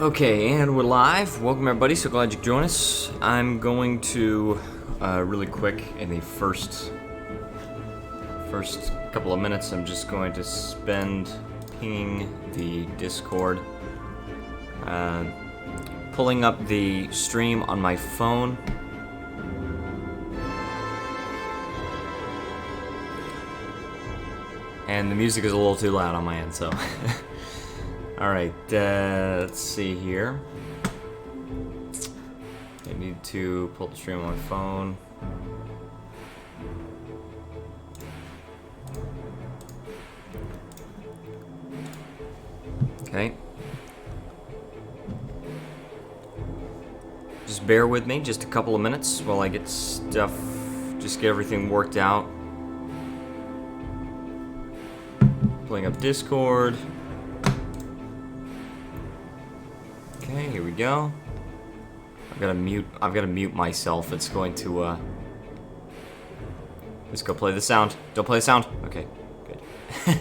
Okay, and we're live. Welcome everybody, so glad you could join us. I'm going to, really quick, in the first couple of minutes, I'm just going to spend pinging the Discord, pulling up the stream on my phone. And the music is a little too loud on my end, so... Alright, let's see here. I need to pull the stream on my phone. Okay. Just bear with me just a couple of minutes while I get stuff, just get everything worked out. Pulling up Discord. Okay, here we go. I've got to mute myself. It's going to let's go play the sound. Don't play the sound. Okay, good.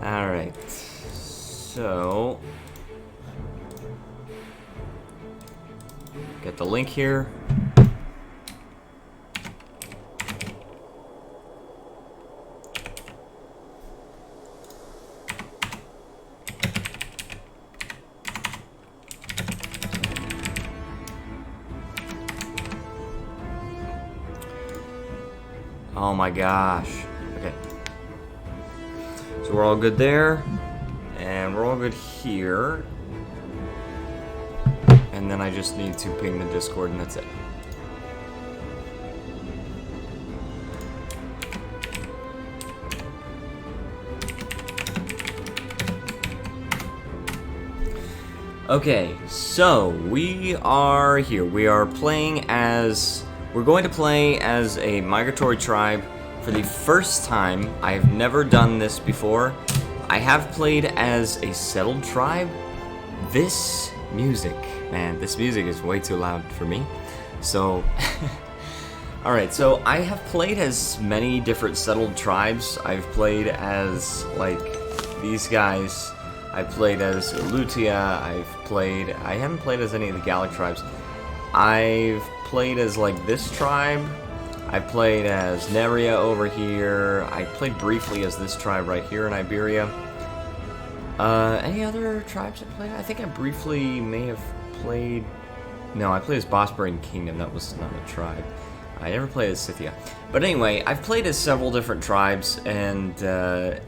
All right. So get the link here. Oh my gosh. Okay. So we're all good there. And we're all good here. And then I just need to ping the Discord and that's it. Okay, so we are here. We are playing as... We're going to play as a migratory tribe for the first time. I've never done this before. I have played as a settled tribe. This music, man, this music is way too loud for me. So, alright, so I have played as many different settled tribes. I've played as, like, these guys. I've played as Lutia. I haven't played as any of the Gallic tribes. I've played as like this tribe. I played as Neria over here. I played briefly as this tribe right here in Iberia. Any other tribes I played? I think I briefly may have played... No, I played as Barbarian Kingdom. That was not a tribe. I never played as Scythia. But anyway, I've played as several different tribes, and I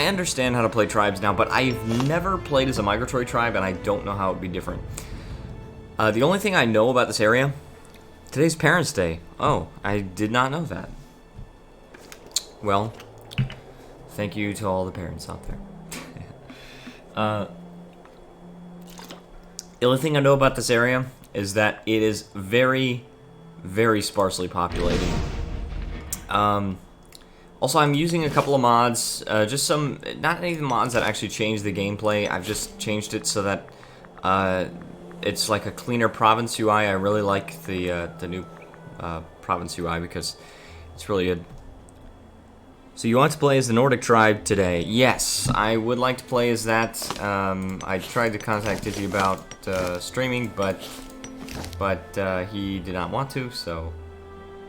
understand how to play tribes now, but I've never played as a migratory tribe, and I don't know how it would be different. The only thing I know about this area, today's Parents' Day. Oh, I did not know that. Well, thank you to all the parents out there. The only thing I know about this area is that it is very, very sparsely populated. Also, I'm using a couple of mods, just some, not any of the mods that actually change the gameplay. I've just changed it so that, it's like a cleaner province UI. I really like the new province UI because it's really good. So you want to play as the Nordic tribe today? Yes, I would like to play as that. I tried to contact Dizzy about streaming, but he did not want to. So,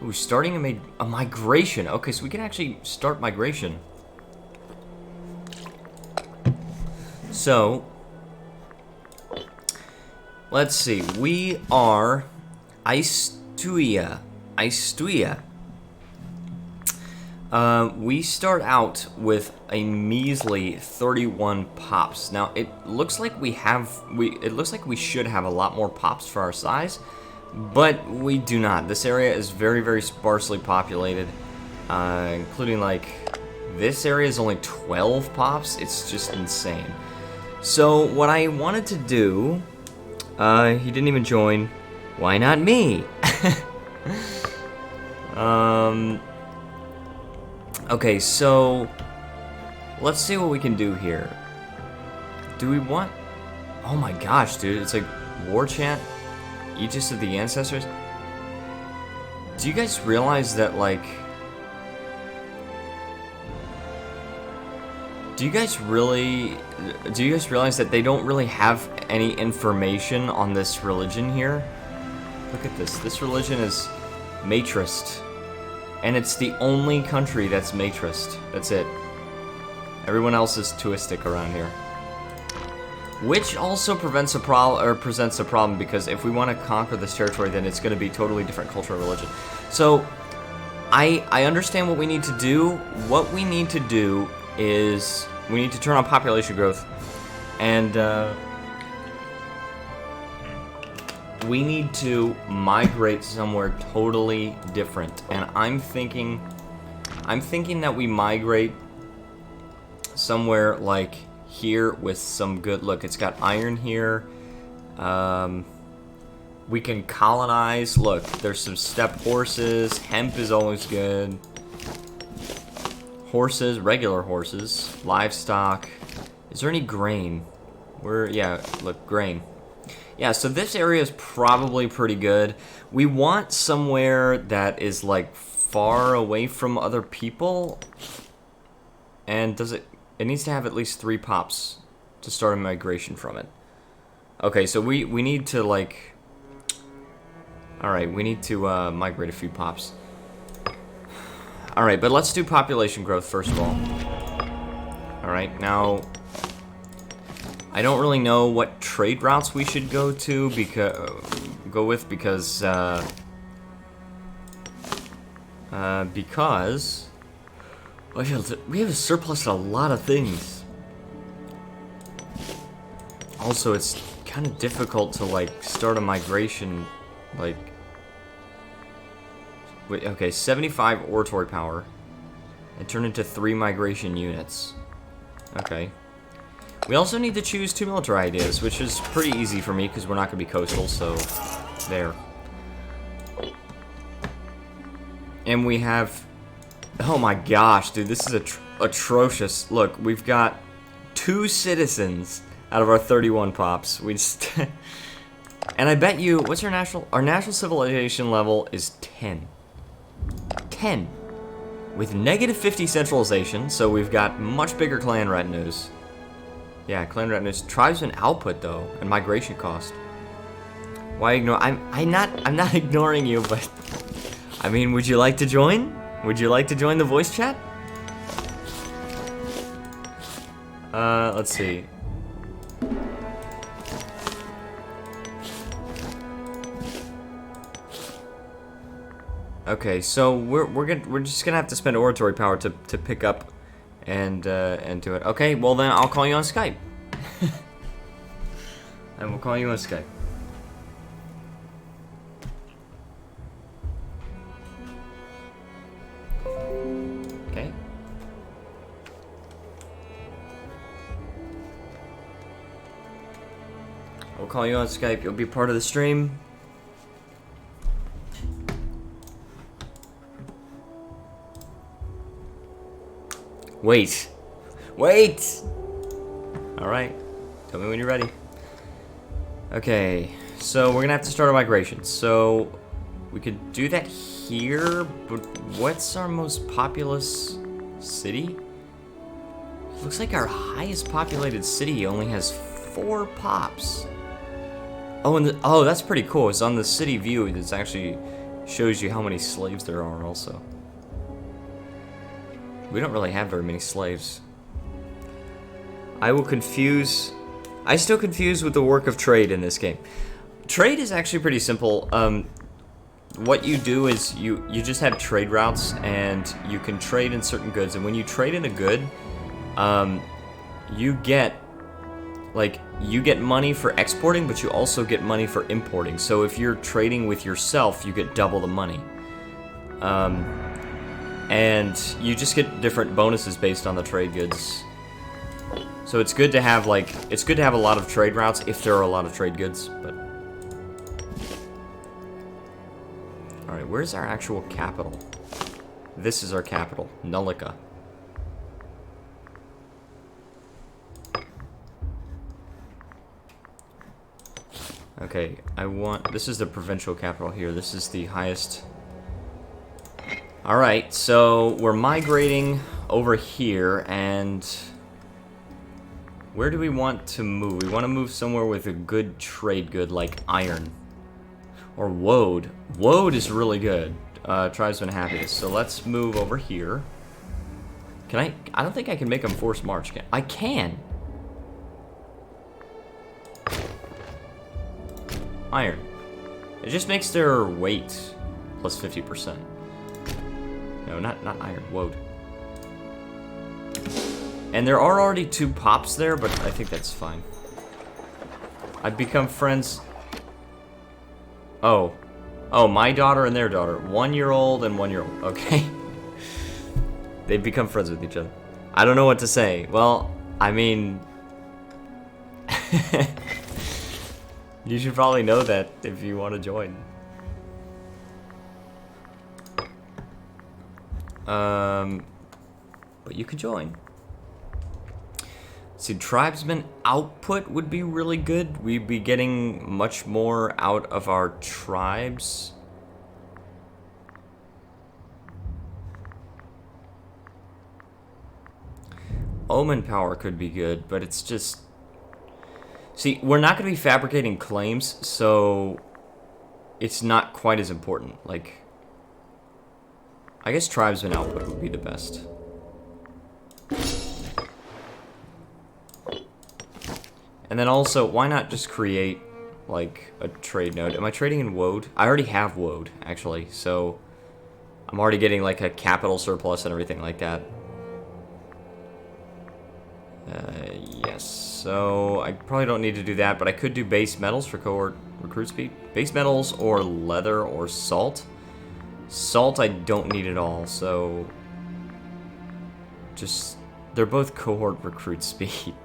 ooh, starting a migration. Okay, so we can actually start migration. So. Let's see, we are Istuia. We start out with a measly 31 pops. Now it looks like we should have a lot more pops for our size, but we do not. This area is very, very sparsely populated, including like this area is only 12 pops. It's just insane. So what I wanted to do. He didn't even join. Why not me? Okay, so let's see what we can do here. Do we want... Oh my gosh, dude, it's like war chant, Aegis of the Ancestors. Do you guys realize that, like... Do you guys realize that they don't really have any information on this religion here? Look at this. This religion is matrist. And it's the only country that's matrist. That's it. Everyone else is tuistic around here. Which also presents a problem because if we want to conquer this territory, then it's going to be totally different culture and religion. So, I understand what we need to do. What we need to do is we need to turn on population growth, and we need to migrate somewhere totally different. And I'm thinking that we migrate somewhere like here with some good look. It's got iron here. We can colonize. Look, there's some steppe horses. Hemp is always good. Horses, regular horses, livestock. Is there any grain? Yeah, look, grain. Yeah, so this area is probably pretty good. We want somewhere that is like far away from other people. And it needs to have at least 3 pops to start a migration from it. Okay, so we need to like... Alright, we need to migrate a few pops. Alright, but let's do population growth first of all. Alright, now... I don't really know what trade routes we should go with because we have a surplus in a lot of things. Also, it's kind of difficult to like start a migration, like... Wait, okay, 75 oratory power and turn into 3 migration units. Okay. We also need to choose 2 military ideas, which is pretty easy for me because we're not going to be coastal, so there. And we have... Oh my gosh, dude, this is atrocious. Look, we've got 2 citizens out of our 31 pops. We just... And I bet you... What's our national... Our national civilization level is 10. 10. With negative 50 centralization, so we've got much bigger clan retinues. Yeah, clan retinues. Tribesman output, though, and migration cost. Why ignore... I'm not ignoring you, but... I mean, would you like to join? Would you like to join the voice chat? Let's see. Okay, so we're just gonna have to spend oratory power to pick up and do it. Okay, well then I'll call you on Skype. And we'll call you on Skype. Okay. We'll call you on Skype. You'll be part of the stream. Wait. Alright. Tell me when you're ready. Okay. So we're gonna have to start a migration. So we could do that here, but what's our most populous city? Looks like our highest populated city only has 4 pops. Oh, and that's pretty cool. It's on the city view. It actually shows you how many slaves there are also. We don't really have very many slaves. I still confuse with the work of trade in this game. Trade is actually pretty simple. What you do is you just have trade routes, and you can trade in certain goods. And when you trade in a good, you get money for exporting, but you also get money for importing. So if you're trading with yourself, you get double the money. And you just get different bonuses based on the trade goods. So it's good to have a lot of trade routes if there are a lot of trade goods, but... Alright, where's our actual capital? This is our capital, Nullica. Okay, this is the provincial capital here. This is the highest... Alright, so we're migrating over here, and Where do we want to move? We want to move somewhere with a good trade good, like iron. Or woad. Woad is really good. Tribesman happiness. So let's move over here. Can I? I don't think I can make them force march. I can. Iron. It just makes their weight plus 50%. No, not iron. Woad. And there are already 2 pops there, but I think that's fine. I've become friends. Oh. Oh, my daughter and their daughter. 1-year-old and 1-year-old. Okay. They've become friends with each other. I don't know what to say. Well, I mean... you should probably know that if you want to join. But you could join. See, tribesman output would be really good. We'd be getting much more out of our tribes. Omen power could be good, but it's just... See, we're not going to be fabricating claims, so it's not quite as important. Like, I guess tribesman output would be the best. And then also, why not just create, like, a trade node? Am I trading in woad? I already have woad, actually, so I'm already getting, like, a capital surplus and everything like that. Yes, so I probably don't need to do that, but I could do base metals for cohort recruit speed. Base metals or leather or salt. Salt I don't need at all, so just, they're both cohort recruit speed.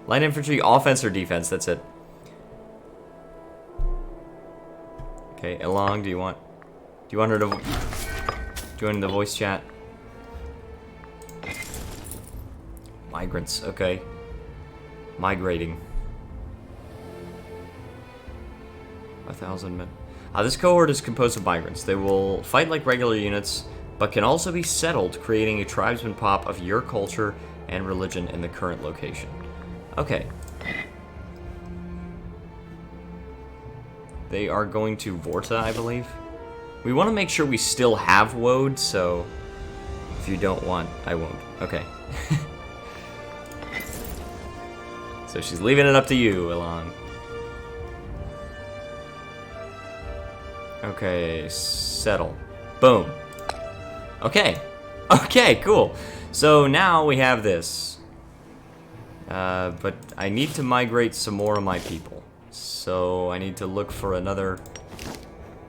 Light infantry, offense or defense, that's it. Okay, Elong, do you want her to join the voice chat? Migrants, okay. Migrating. 1,000 men. This cohort is composed of migrants. They will fight like regular units, but can also be settled, creating a tribesman pop of your culture and religion in the current location. Okay. They are going to Vorta, I believe. We want to make sure we still have woad, so if you don't want, I won't. Okay. So she's leaving it up to you, Elon. Okay, settle. Boom. Okay. Okay, cool. So now we have this. But I need to migrate some more of my people. So I need to look for another...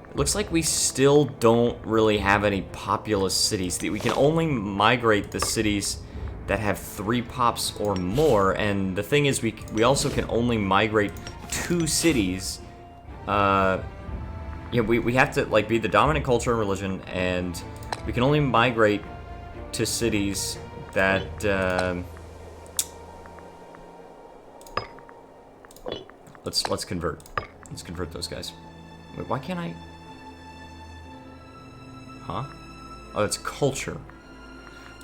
It looks like we still don't really have any populous cities. We can only migrate the cities that have 3 pops or more, and the thing is we also can only migrate 2 cities. Yeah, we have to like be the dominant culture and religion, and we can only migrate to cities that let's convert. Let's convert those guys. Wait, why can't I? Huh? Oh, it's culture.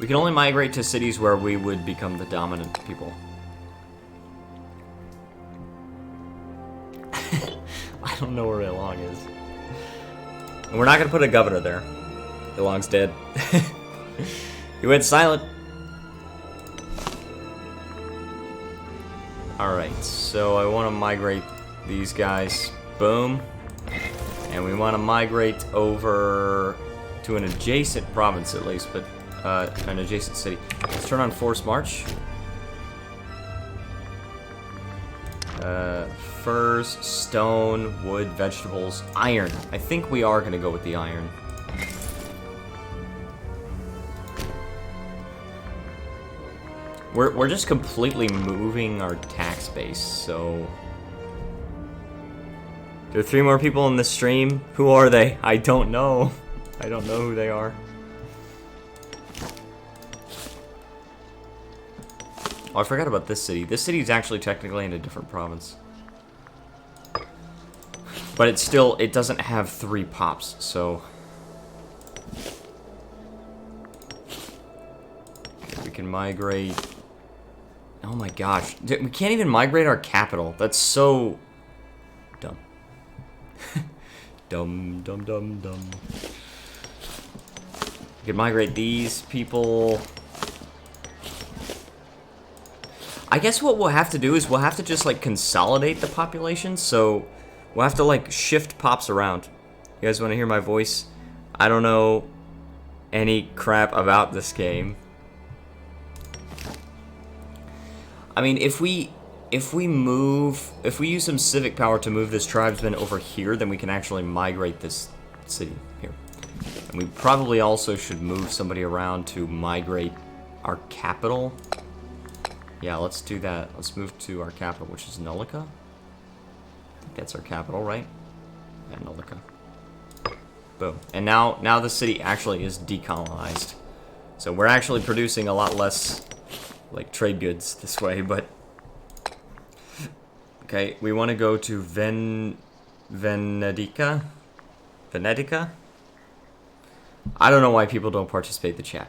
We can only migrate to cities where we would become the dominant people. I don't know where Elong is. And we're not going to put a governor there. Elong's dead. He went silent. Alright, so I want to migrate these guys. Boom. And we want to migrate over to an adjacent province at least, but an adjacent city. Let's turn on force march. Furs, stone, wood, vegetables, iron. I think we are going to go with the iron. We're just completely moving our tax base, so... There are 3 more people in the stream. Who are they? I don't know. I don't know who they are. Oh, I forgot about this city. This city is actually technically in a different province. But it's still, it doesn't have 3 pops, so... We can migrate... Oh my gosh. We can't even migrate our capital. That's so dumb. Dumb, dumb, dumb, dumb. We can migrate these people. I guess what we'll have to do is we'll have to just, like, consolidate the population. So we'll have to, like, shift pops around. You guys want to hear my voice? I don't know any crap about this game. I mean, if we use some civic power to move this tribesman over here, then we can actually migrate this city here. And we probably also should move somebody around to migrate our capital. Yeah, let's do that. Let's move to our capital, which is Nullica. I think that's our capital, right? Yeah, Nullica. Boom. And now the city actually is decolonized. So we're actually producing a lot less, like, trade goods this way, but... Okay, we want to go to Venedica? Venetica? I don't know why people don't participate in the chat.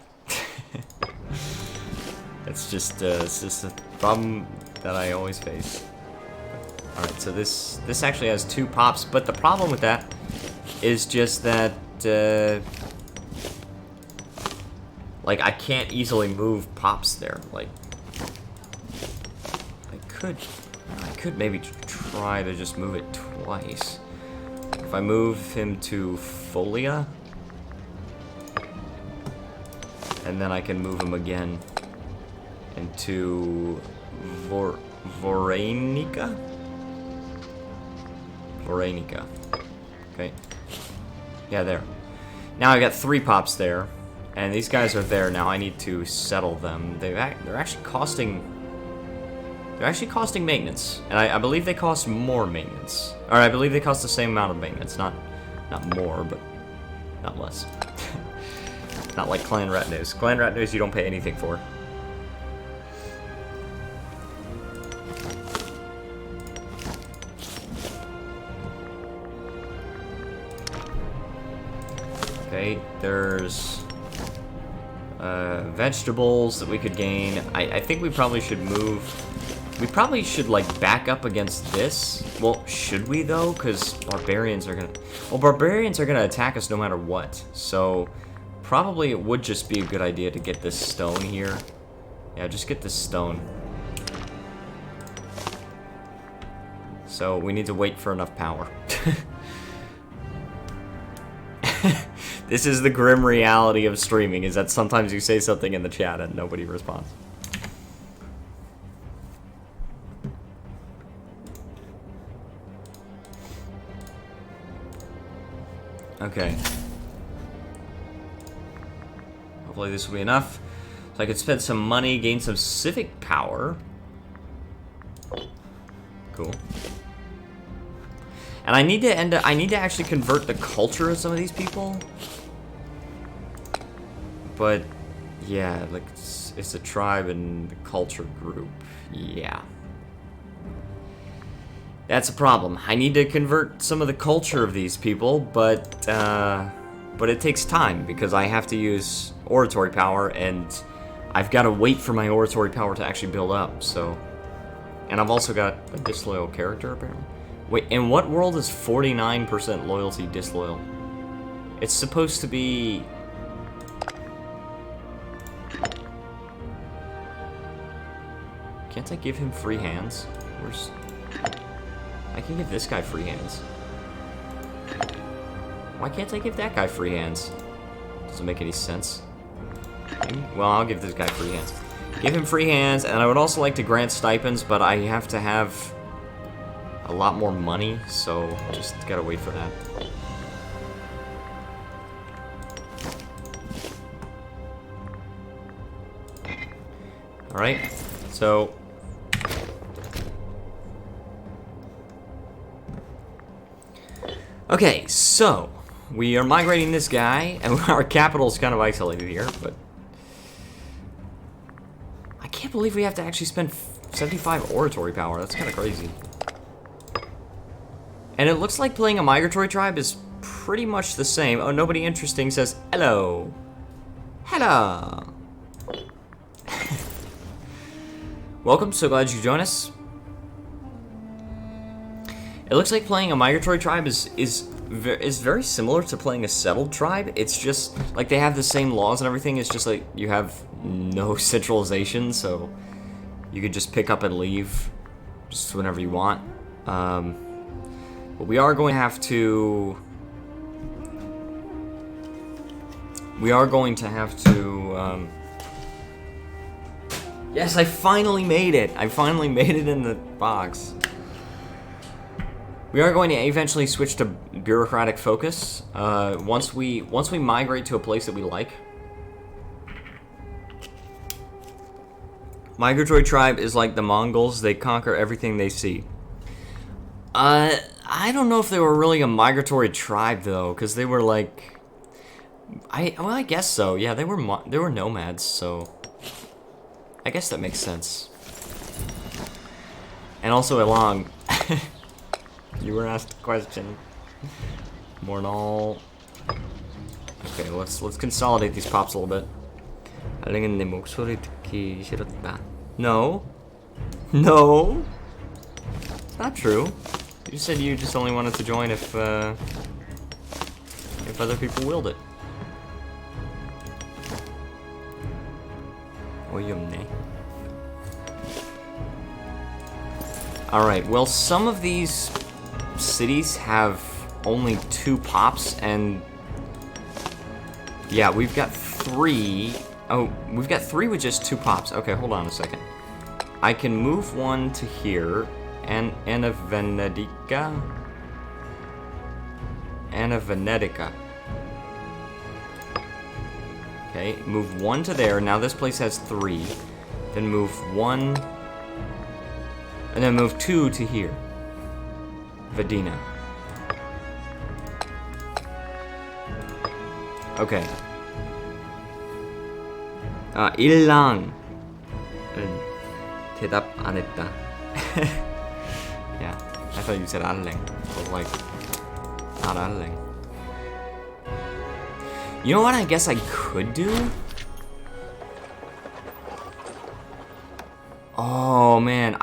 It's just a problem that I always face. Alright, so this actually has 2 pops, but the problem with that is just that, like, I can't easily move pops there. Like, I could maybe try to just move it twice. If I move him to Folia, and then I can move him again into Vorenica? Vorenica. Okay. Yeah, there. Now I got 3 pops there, and these guys are there now. I need to settle them. They're actually costing maintenance, and I believe they cost more maintenance. Or I believe they cost the same amount of maintenance, not more, but not less. Not like clan retinues. Clan retinues you don't pay anything for. Okay, there's vegetables that we could gain. I think we probably should move. We probably should, like, back up against this. Well, should we, though? Because barbarians are gonna... Well, barbarians are gonna attack us no matter what. So, probably it would just be a good idea to get this stone here. Yeah, just get this stone. So, we need to wait for enough power. This is the grim reality of streaming, is that sometimes you say something in the chat and nobody responds. Okay. Hopefully this will be enough. So I could spend some money, gain some civic power. Cool. And I need to actually convert the culture of some of these people. But yeah, like it's a tribe and the culture group. Yeah. That's a problem. I need to convert some of the culture of these people, but it takes time because I have to use oratory power, and I've got to wait for my oratory power to actually build up. So, and I've also got a disloyal character apparently. Wait, in what world is 49% loyalty disloyal? It's supposed to be. Can't I give him free hands? Where's? I can give this guy free hands. Why can't I give that guy free hands? Doesn't make any sense. Well, I'll give this guy free hands. Give him free hands, and I would also like to grant stipends, but I have to have a lot more money, so just gotta wait for that. Alright, so... Okay, so we are migrating this guy, and our capital is kind of isolated here, but I can't believe we have to actually spend 75 oratory power. That's kind of crazy. And it looks like playing a migratory tribe is pretty much the same. Oh, nobody interesting says hello. Hello. Welcome, so glad you joined us. It looks like playing a migratory tribe is very similar to playing a settled tribe. It's just like they have the same laws and everything. It's just like you have no centralization, so you could just pick up and leave just whenever you want. But we are going to have to. Yes, I finally made it. I finally made it in the box. We are going to eventually switch to bureaucratic focus once we migrate to a place that we like. Migratory tribe is like the Mongols; they conquer everything they see. I don't know if they were really a migratory tribe though, because they were like, I guess so. Yeah, they were nomads, so I guess that makes sense. And also along. You were asked a question. Mornal. Okay, let's consolidate these pops a little bit. No. No. It's not true. You said you just only wanted to join if other people willed it. Alright, well, some of these cities have only 2 pops, and yeah, we've got 3. Oh, we've got 3 with just 2 pops. Okay, hold on a second. I can move one to here, and Anna Venedica. Okay, move 1 to there. Now this place has 3. Then move 1, and then move 2 to here. Vedina. Okay. 일랑. 대답 안 했다. Yeah, I thought you said 알랭. I was like, not 알랭. You know what I guess I could do? Oh man,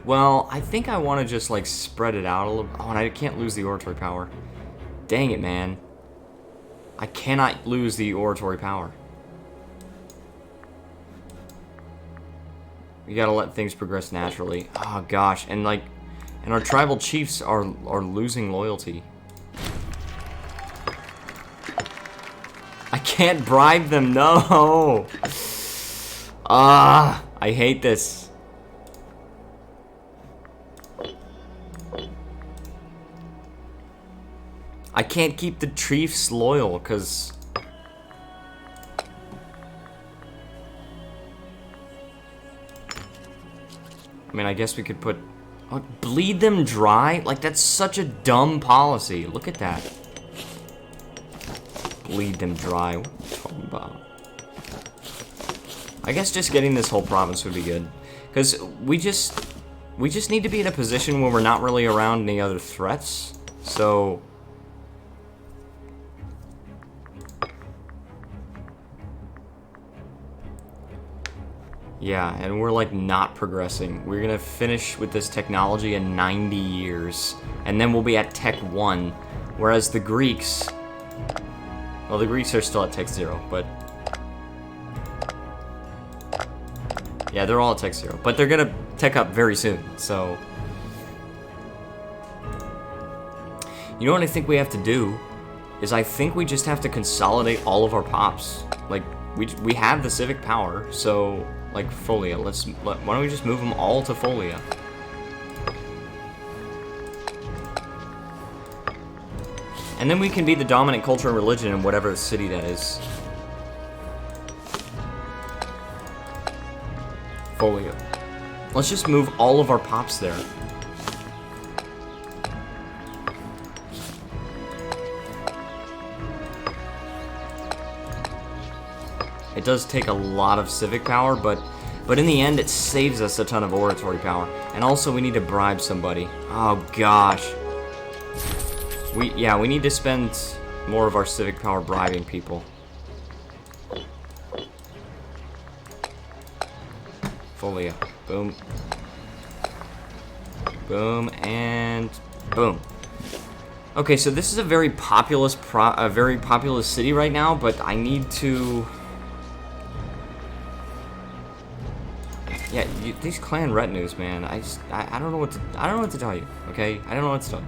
well, I think I want to just, like, spread it out a little. Oh, and I can't lose the oratory power. Dang it, man. I cannot lose the oratory power. You gotta let things progress naturally. Oh, gosh. And, like, and our tribal chiefs are losing loyalty. I can't bribe them, no! Ah, I hate this. I can't keep the chiefs loyal, because... I mean, I guess we could put... Oh, bleed them dry? Like, that's such a dumb policy. Look at that. Bleed them dry. What are you talking about? I guess just getting this whole province would be good. Because we just need to be in a position where we're not really around any other threats. So... Yeah, and we're like not progressing. We're gonna finish with this technology in 90 years. And then we'll be at Tech 1. Whereas the Greeks... Well, the Greeks are still at Tech 0, but... Yeah, they're all at Tech 0. But they're gonna tech up very soon, so... You know what I think we have to do? Is I think we just have to consolidate all of our pops. Like, we have the civic power, so... Like, Folia. Why don't we just move them all to Folia? And then we can be the dominant culture and religion in whatever city that is. Folia. Let's just move all of our pops there. It does take a lot of civic power, but in the end, it saves us a ton of oratory power. And also, we need to bribe somebody. Oh gosh. We need to spend more of our civic power bribing people. Folia. Boom. Boom, and boom. Okay, so this is a very populous city right now, but I need to... Yeah, these clan retinues, man. I don't know what to tell you. Okay, I don't know what to tell you.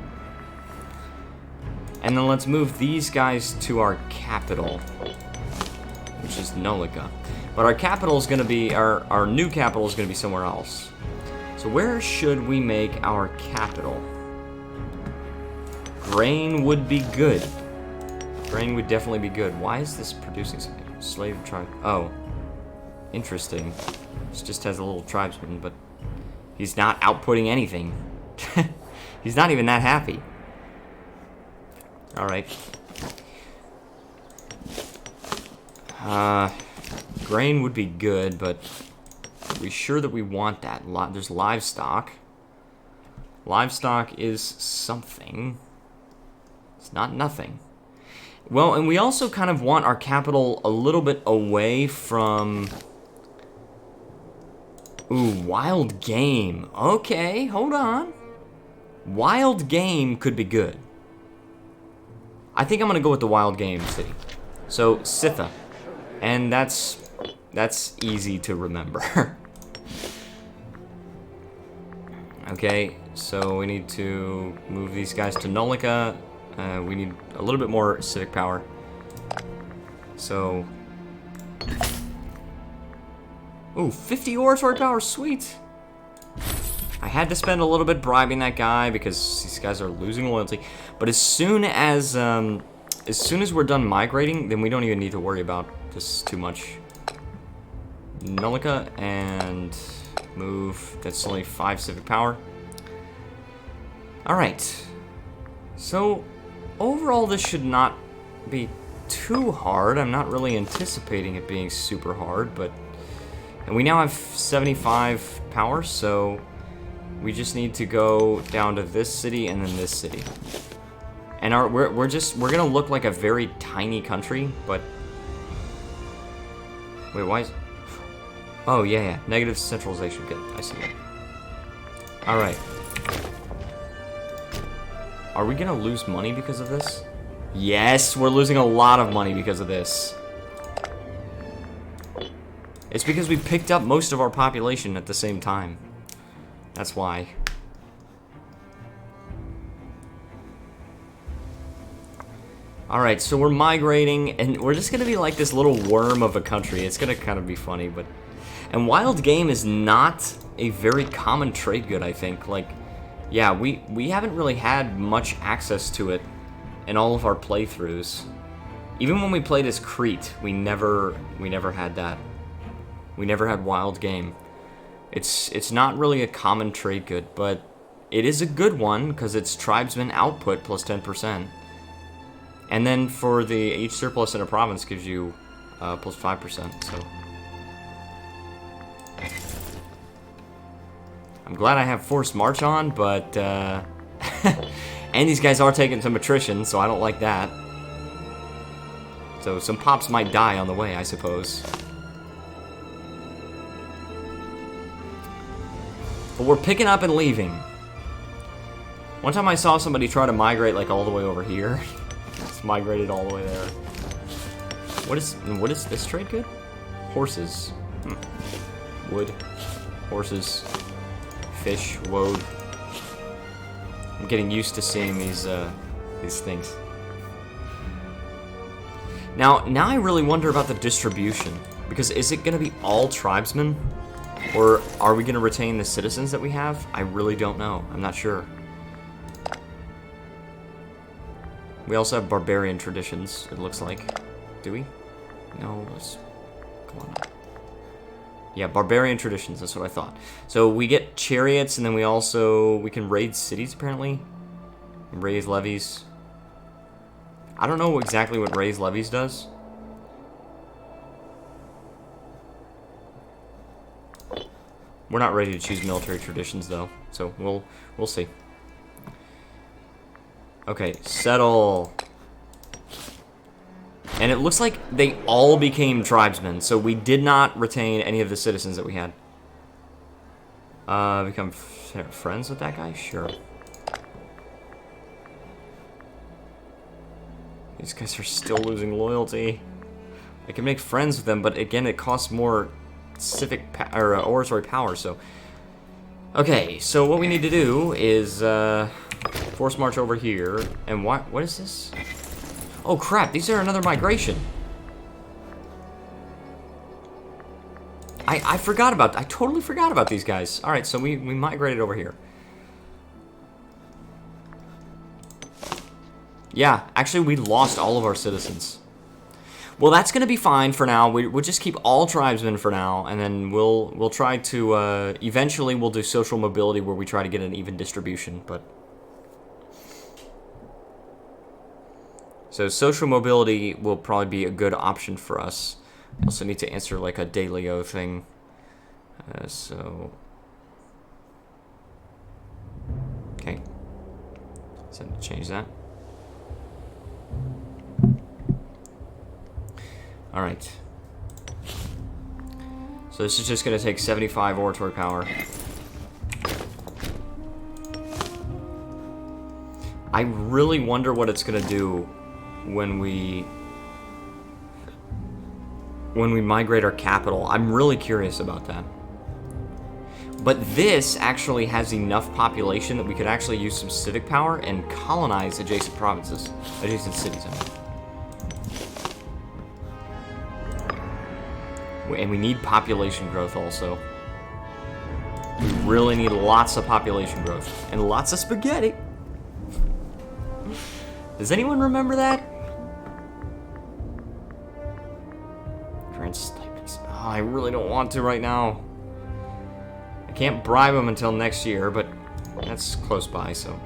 And then let's move these guys to our capital, which is Nolica. But our capital is going to be our new capital is going to be somewhere else. So where should we make our capital? Grain would be good. Grain would definitely be good. Why is this producing something? Slave tribe. Oh, interesting. This just has a little tribesman, but he's not outputting anything. He's not even that happy. All right. Grain would be good, but are we sure that we want that? There's livestock. Livestock is something. It's not nothing. Well, and we also kind of want our capital a little bit away from... Ooh, wild game. Okay, hold on. Wild game could be good. I think I'm going to go with the wild game city. So, Sitha. And that's easy to remember. Okay, so we need to move these guys to Nolica. We need a little bit more civic power. So... Ooh, 50 oratory power, sweet! I had to spend a little bit bribing that guy because these guys are losing loyalty. But as soon as we're done migrating, then we don't even need to worry about this too much. Nolica and move. That's only 5 civic power. Alright. So, overall this should not be too hard. I'm not really anticipating it being super hard, but... And we now have 75 power, so we just need to go down to this city and then this city. And we're gonna look like a very tiny country, but... Wait, why is... Oh, yeah. Negative centralization. Good. I see that. Alright. Are we gonna lose money because of this? Yes, we're losing a lot of money because of this. It's because we picked up most of our population at the same time. That's why. Alright, so we're migrating, and we're just gonna be like this little worm of a country. It's gonna kind of be funny, but... And wild game is not a very common trade good, I think. Like, yeah, we haven't really had much access to it in all of our playthroughs. Even when we played as Crete, we never had that. We never had wild game. It's not really a common trade good, but it is a good one because it's tribesman output plus 10%. And then for the H surplus in a province gives you plus 5%, so... I'm glad I have forced march on, but and these guys are taking some attrition, so I don't like that. So some pops might die on the way, I suppose. But we're picking up and leaving. One time I saw somebody try to migrate like all the way over here. It's migrated all the way there. What is this trade good? Horses. Wood. Horses. Fish. Woad. I'm getting used to seeing these things. Now I really wonder about the distribution. Because is it going to be all tribesmen? Or are we going to retain the citizens that we have? I really don't know. I'm not sure. We also have Barbarian Traditions, it looks like. Do we? No, let's... Come on. Yeah, Barbarian Traditions, that's what I thought. So we get chariots, and then we can raid cities, apparently. And raise levies. I don't know exactly what raise levies does. We're not ready to choose military traditions, though, so we'll see. Okay, settle. And it looks like they all became tribesmen, so we did not retain any of the citizens that we had. Become friends with that guy? Sure. These guys are still losing loyalty. I can make friends with them, but again, it costs more civic or oratory power, so... Okay, so what we need to do is, force march over here, and what is this? Oh crap, these are another migration. I totally forgot about these guys. Alright, so we migrated over here. Yeah, actually we lost all of our citizens. Well, that's gonna be fine for now. We'll just keep all tribesmen for now, and then we'll try to, eventually we'll do social mobility where we try to get an even distribution, but... So social mobility will probably be a good option for us. I also need to answer like a Dailyo thing. So... Okay. So change that. Alright. So this is just going to take 75 oratory power. I really wonder what it's going to do when we migrate our capital. I'm really curious about that. But this actually has enough population that we could actually use some civic power and colonize adjacent provinces, adjacent cities, I mean. And we need population growth also. We really need lots of population growth. And lots of spaghetti. Does anyone remember that? Grant stipends. Oh, I really don't want to right now. I can't bribe them until next year, but that's close by, so.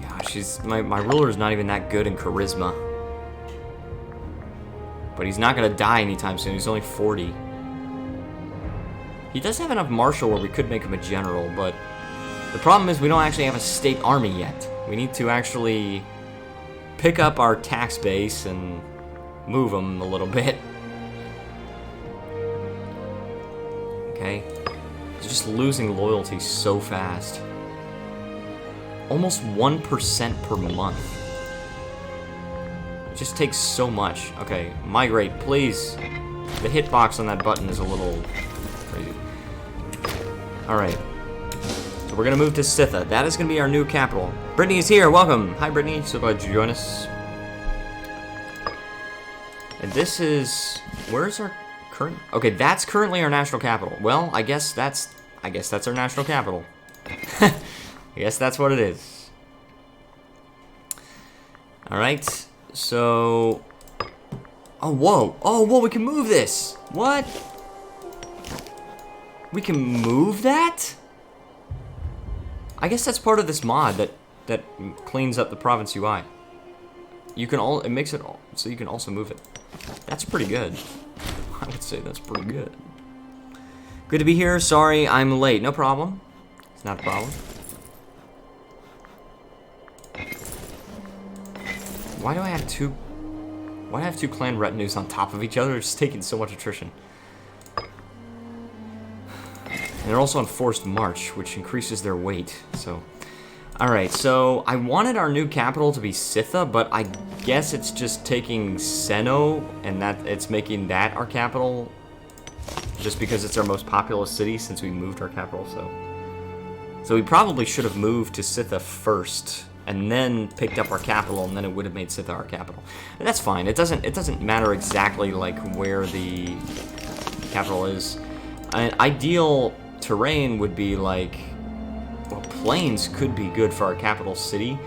Gosh, my ruler is not even that good in charisma. But he's not going to die anytime soon. He's only 40. He does have enough martial where we could make him a general, but the problem is we don't actually have a state army yet. We need to actually pick up our tax base and move them a little bit. Okay. He's just losing loyalty so fast. Almost 1% per month. It just takes so much. Okay, migrate, please. The hitbox on that button is a little crazy. Alright. So we're gonna move to Sitha. That is gonna be our new capital. Brittany is here, welcome! Hi Brittany, so glad you joined us. And this is... Where's our current... Okay, that's currently our national capital. Well, I guess that's our national capital. I guess that's what it is. Alright. So, oh whoa, we can move this. What? We can move that? I guess that's part of this mod that cleans up the province UI. You can it makes it so you can also move it. That's pretty good. I would say that's pretty good. Good to be here. Sorry, I'm late. No problem. It's not a problem. Why do I have two clan retinues on top of each other? It's taking so much attrition. And they're also on forced march, which increases their weight, so... Alright, so I wanted our new capital to be Sitha, but I guess it's just taking Seno, and that it's making that our capital, just because it's our most populous city since we moved our capital, so... So we probably should have moved to Sitha first, and then picked up our capital, and then it would have made Sitha our capital. And that's fine. It doesn't matter exactly like where the capital is. An ideal terrain would be like, well, plains could be good for our capital city,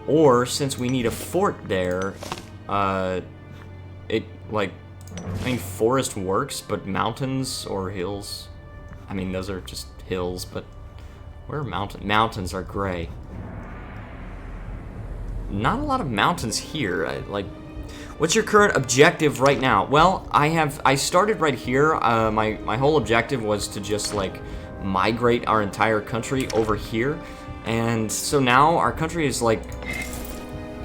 or since we need a fort there, I mean, forest works, but mountains or hills, I mean, those are just hills, but where are mountains are gray. Not a lot of mountains here. What's your current objective right now? Well, I started right here. My whole objective was to just like migrate our entire country over here, and so now our country is like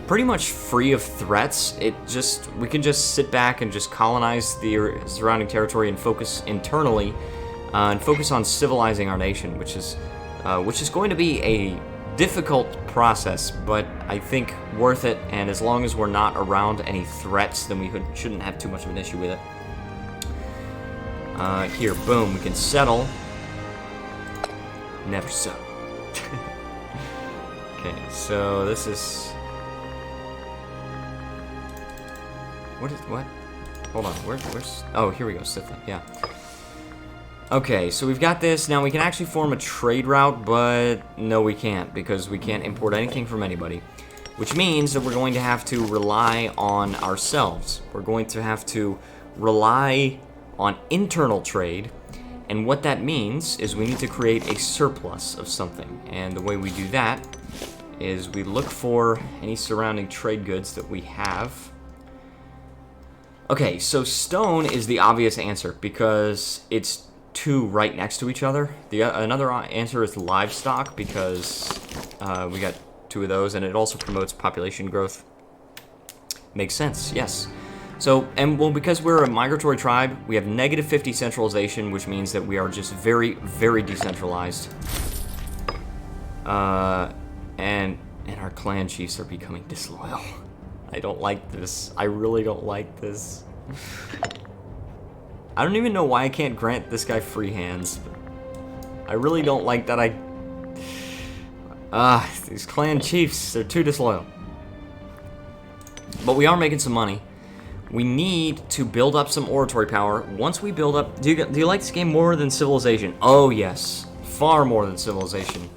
pretty much free of threats. We can just sit back and just colonize the surrounding territory and focus internally, and focus on civilizing our nation, which is going to be a difficult process, but I think worth it. And as long as we're not around any threats, then we shouldn't have too much of an issue with it. Here, boom, we can settle. Never so. Okay, so this is... What? Hold on, where's... Oh, here we go, Sithla, yeah. Okay, so we've got this. Now we can actually form a trade route, but no, we can't, because we can't import anything from anybody. Which means that we're going to have to rely on ourselves. We're going to have to rely on internal trade, and what that means is we need to create a surplus of something. And the way we do that is we look for any surrounding trade goods that we have. Okay, so stone is the obvious answer because it's two right next to each other. Another answer is livestock because we got two of those, and it also promotes population growth. Makes sense, yes. So, and well, because we're a migratory tribe, we have negative 50 centralization, which means that we are just very, very decentralized. And our clan chiefs are becoming disloyal. I don't like this. I really don't like this. I don't even know why I can't grant this guy free hands. I really don't like that these clan chiefs, they're too disloyal. But we are making some money. We need to build up some oratory power. Once we build up... Do you like this game more than Civilization? Oh, yes. Far more than Civilization.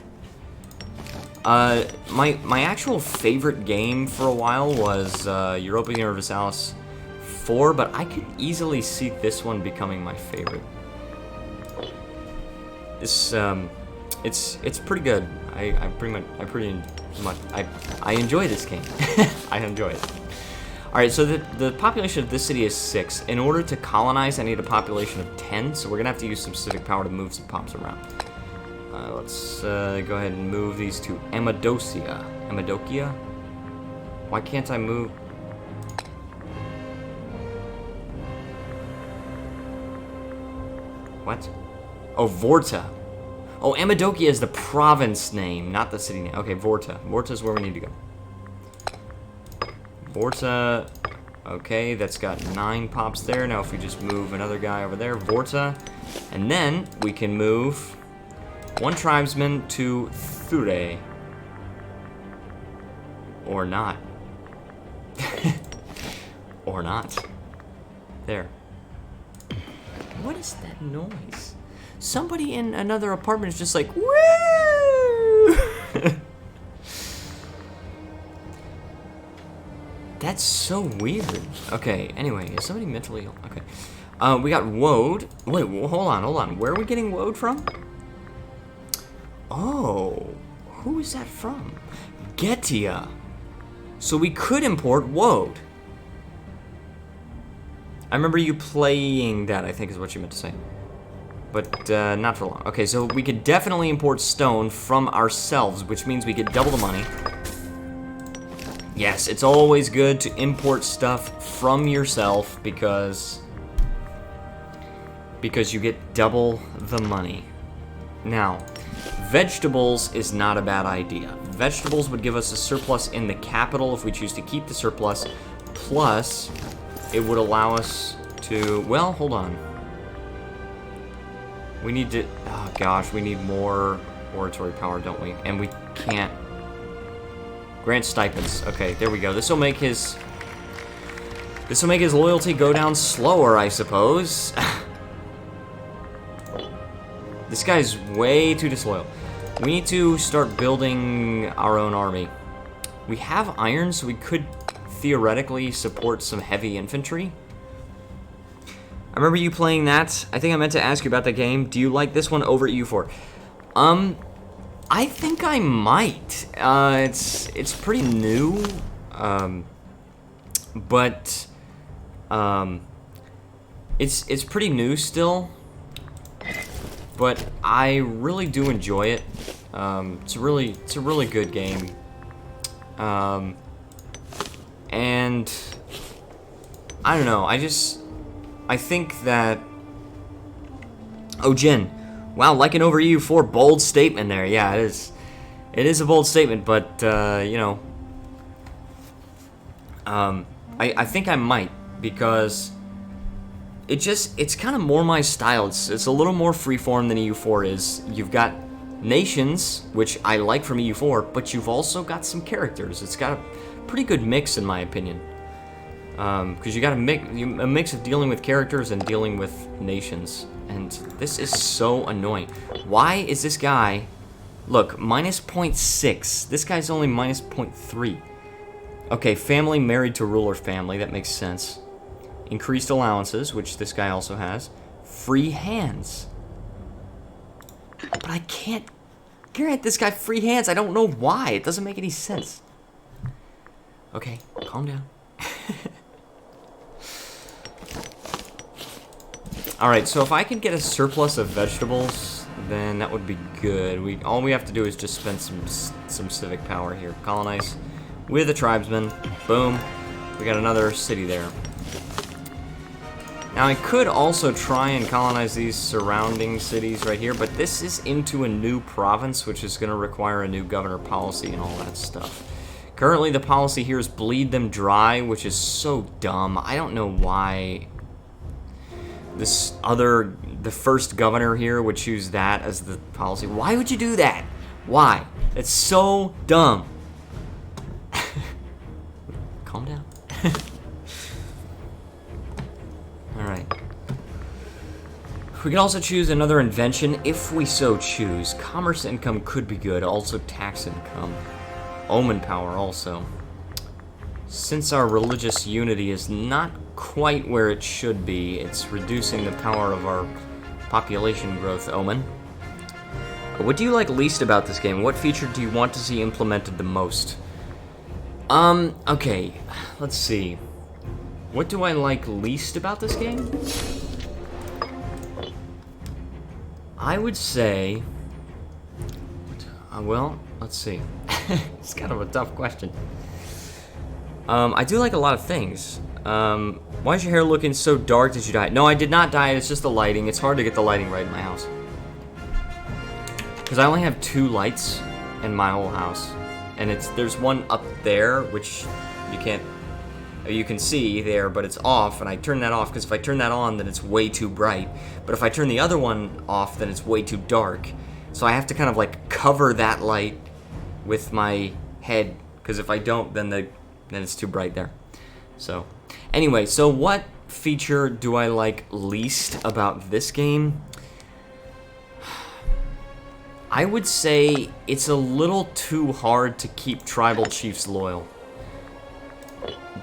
My actual favorite game for a while was Europa Universalis 4, but I could easily see this one becoming my favorite. This, it's pretty good. I enjoy this game. I enjoy it. Alright, so the population of this city is 6. In order to colonize, I need a population of 10, so we're gonna have to use some civic power to move some pops around. Let's go ahead and move these to Amadocia. Amadocia? Why can't I move? What? Oh, Vorta. Oh, Amadocia is the province name, not the city name. Okay, Vorta. Vorta is where we need to go. Vorta. Okay, that's got 9 pops there. Now if we just move another guy over there, Vorta. And then we can move 1 tribesman to Thure. Or not. Or not. There. What is that noise? Somebody in another apartment is just like, woo! That's so weird. Okay, anyway, is somebody mentally ill? Okay. We got woad. Wait, hold on. Where are we getting woad from? Oh, who is that from? Getia. So we could import woad. I remember you playing that, I think is what you meant to say. But not for long. Okay, so we could definitely import stone from ourselves, which means we get double the money. Yes, it's always good to import stuff from yourself because you get double the money. Now, vegetables is not a bad idea. Vegetables would give us a surplus in the capital if we choose to keep the surplus, plus it would allow us to, well, hold on. We need to, oh gosh, we need more oratory power, don't we? And we can't. Grant stipends. Okay, there we go. This will make his loyalty go down slower, I suppose. This guy's way too disloyal. We need to start building our own army. We have iron, so we could theoretically support some heavy infantry. I remember you playing that. I think I meant to ask you about the game. Do you like this one over EU4? I think I might. It's pretty new, but it's pretty new still. But I really do enjoy it. It's a really good game. And I don't know, I think that... Oh, Jin. Wow, liking over EU4, bold statement there. Yeah, it is. It is a bold statement, but, you know... I think I might, because... It's kind of more my style. It's a little more freeform than EU4 is. You've got nations, which I like from EU4, but you've also got some characters. It's got a pretty good mix, in my opinion. Because you got a mix of dealing with characters and dealing with nations. And this is so annoying. Why is this guy... Look, minus 0.6. This guy's only minus 0.3. Okay, family married to ruler family. That makes sense. Increased allowances, which this guy also has. Free hands. But I can't grant this guy free hands. I don't know why. It doesn't make any sense. Okay, calm down. Alright, so if I can get a surplus of vegetables, then that would be good. All we have to do is just spend some civic power here. Colonize with a tribesman. Boom. We got another city there. Now I could also try and colonize these surrounding cities right here, but this is into a new province, which is going to require a new governor policy and all that stuff. Currently the policy here is bleed them dry, which is so dumb. I don't know why the first governor here would choose that as the policy. Why would you do that? Why? It's so dumb. Calm down. Alright. We can also choose another invention if we so choose. Commerce income could be good, also tax income. Omen power also. Since our religious unity is not quite where it should be, it's reducing the power of our population growth, Omen. What do you like least about this game? What feature do you want to see implemented the most? Okay, let's see. What do I like least about this game? I would say... well, let's see. It's kind of a tough question. I do like a lot of things. Why is your hair looking so dark? Did you dye it? No, I did not dye it. It's just the lighting. It's hard to get the lighting right in my house. Because I only have 2 lights in my whole house. And there's one up there, which you can see there, but it's off, and I turn that off, because if I turn that on, then it's way too bright. But if I turn the other one off, then it's way too dark. So I have to kind of like cover that light with my head, because if I don't, then it's too bright there. So, anyway, so what feature do I like least about this game? I would say it's a little too hard to keep tribal chiefs loyal.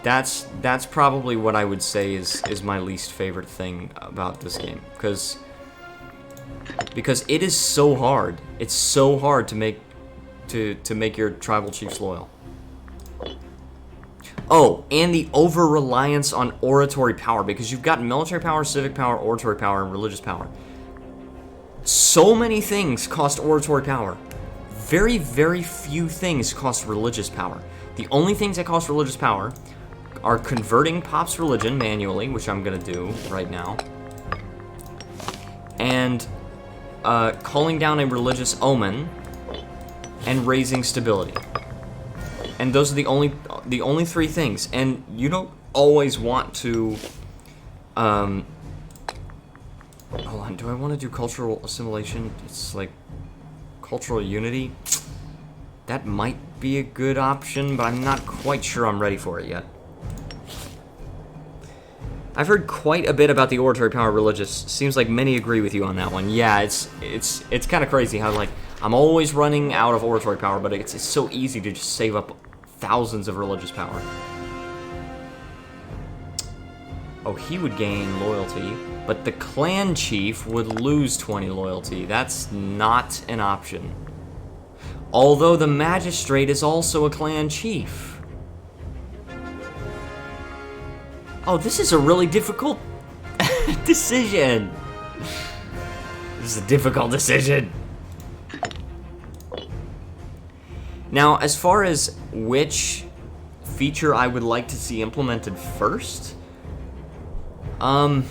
That's probably what I would say is my least favorite thing about this game, because it is so hard. It's so hard to make your tribal chiefs loyal. Oh, and the over-reliance on oratory power, because you've got military power, civic power, oratory power, and religious power. So many things cost oratory power. Very, very few things cost religious power. The only things that cost religious power are converting Pop's religion manually, which I'm going to do right now, and calling down a religious omen, and raising stability. And those are the only 3 things. And you don't always want to... hold on, do I want to do cultural assimilation? It's like cultural unity. That might be a good option, but I'm not quite sure I'm ready for it yet. I've heard quite a bit about the oratory power religious. Seems like many agree with you on that one. Yeah, it's kind of crazy how, like, I'm always running out of oratory power, but it's so easy to just save up thousands of religious power. Oh, he would gain loyalty, but the clan chief would lose 20 loyalty. That's not an option. Although the magistrate is also a clan chief. Oh, this is a really difficult decision. This is a difficult decision. Now, as far as which feature I would like to see implemented first? I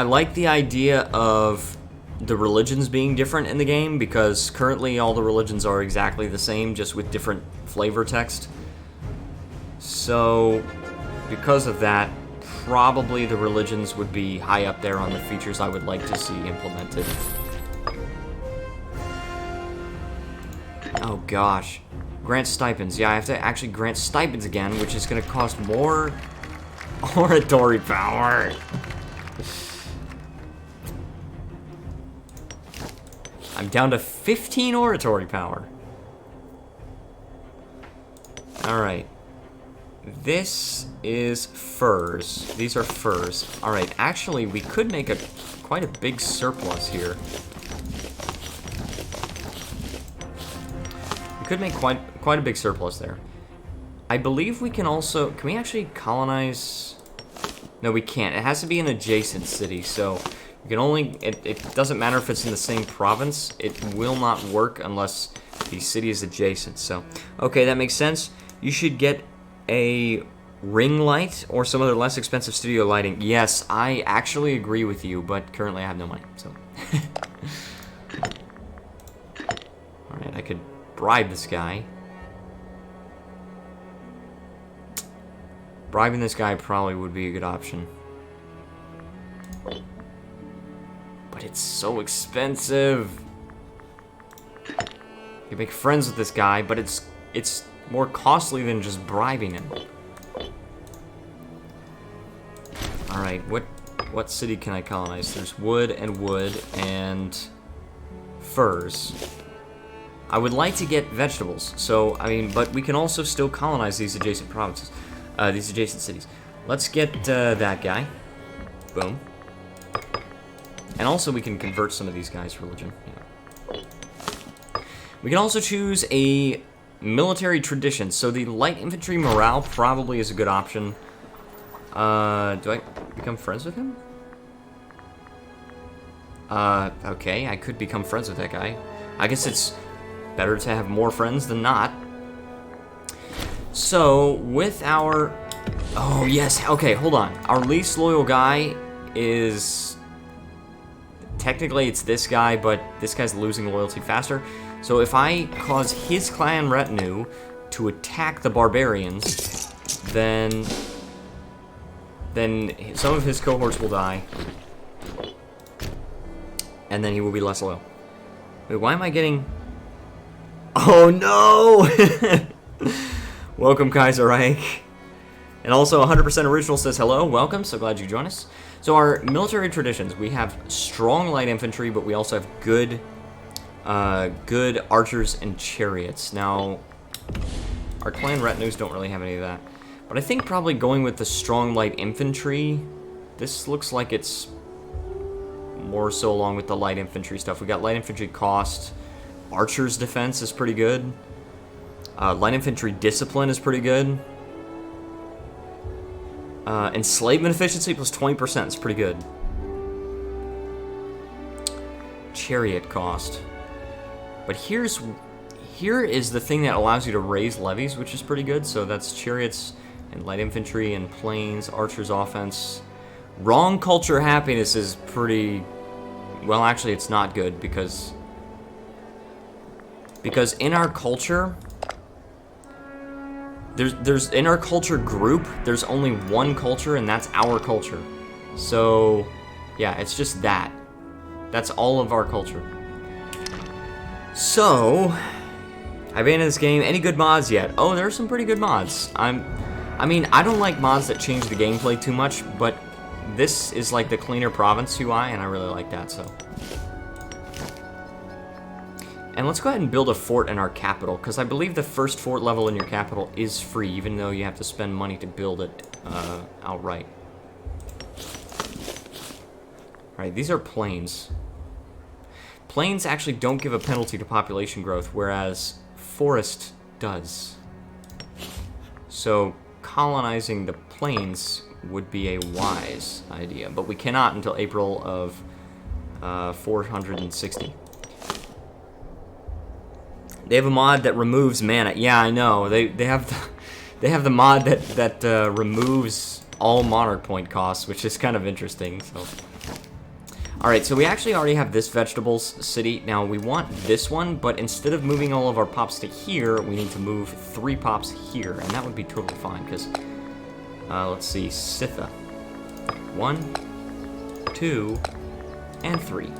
like the idea of the religions being different in the game, because currently all the religions are exactly the same, just with different flavor text. So, because of that, probably the religions would be high up there on the features I would like to see implemented. Oh gosh. Grant stipends. Yeah, I have to actually grant stipends again, which is going to cost more oratory power. I'm down to 15 oratory power. Alright. This is furs. These are furs. Alright, actually, we could make quite a big surplus here. We could make quite a big surplus there. I believe we can also... Can we actually colonize... No, we can't. It has to be an adjacent city, so... You can only... It doesn't matter if it's in the same province. It will not work unless the city is adjacent, so... Okay, that makes sense. You should get a ring light or some other less expensive studio lighting. Yes, I actually agree with you, but currently I have no money, so... Alright, I could bribe this guy. Bribing this guy probably would be a good option. But it's so expensive. You make friends with this guy, but it's more costly than just bribing him. Alright, what city can I colonize? There's wood and furs. I would like to get vegetables, so, I mean, but we can also still colonize these adjacent provinces, these adjacent cities. Let's get that guy. Boom. And also we can convert some of these guys to religion. Yeah. We can also choose a military tradition. So the light infantry morale probably is a good option. Do I become friends with him? Okay, I could become friends with that guy. I guess it's better to have more friends than not. So, with our... Oh, yes, okay, hold on. Our least loyal guy is... Technically, it's this guy, but this guy's losing loyalty faster. So if I cause his clan retinue to attack the barbarians, then some of his cohorts will die. And then he will be less loyal. Wait, why am I getting... Oh, no! Welcome, Kaiserreich. And also, 100% Original says hello. Welcome, so glad you joined us. So our military traditions, we have strong light infantry, but we also have good archers and chariots. Now, our clan retinues don't really have any of that. But I think probably going with the strong light infantry, this looks like it's more so along with the light infantry stuff. We got light infantry cost. Archer's defense is pretty good. Light infantry discipline is pretty good. Enslavement efficiency plus 20% is pretty good. Chariot cost. But here is the thing that allows you to raise levies, which is pretty good. So that's chariots and light infantry and planes, archers offense. Wrong culture happiness is pretty... Well, actually, it's not good because in our culture... There's in our culture group, there's only one culture, and that's our culture. So, yeah, it's just that. That's all of our culture. So, I banned this game. Any good mods yet? Oh, there are some pretty good mods. I mean, I don't like mods that change the gameplay too much, but this is like the cleaner province UI, and I really like that, so. And let's go ahead and build a fort in our capital, because I believe the first fort level in your capital is free, even though you have to spend money to build it outright. Alright, these are plains. Plains actually don't give a penalty to population growth, whereas forest does. So colonizing the plains would be a wise idea, but we cannot until April of 460. They have a mod that removes mana. Yeah, I know. They have the mod that removes all monarch point costs, which is kind of interesting. So, all right. So we actually already have this vegetables city. Now we want this one, but instead of moving all of our pops to here, we need to move 3 pops here, and that would be totally fine. Because let's see, Sitha, 1, 2, and 3.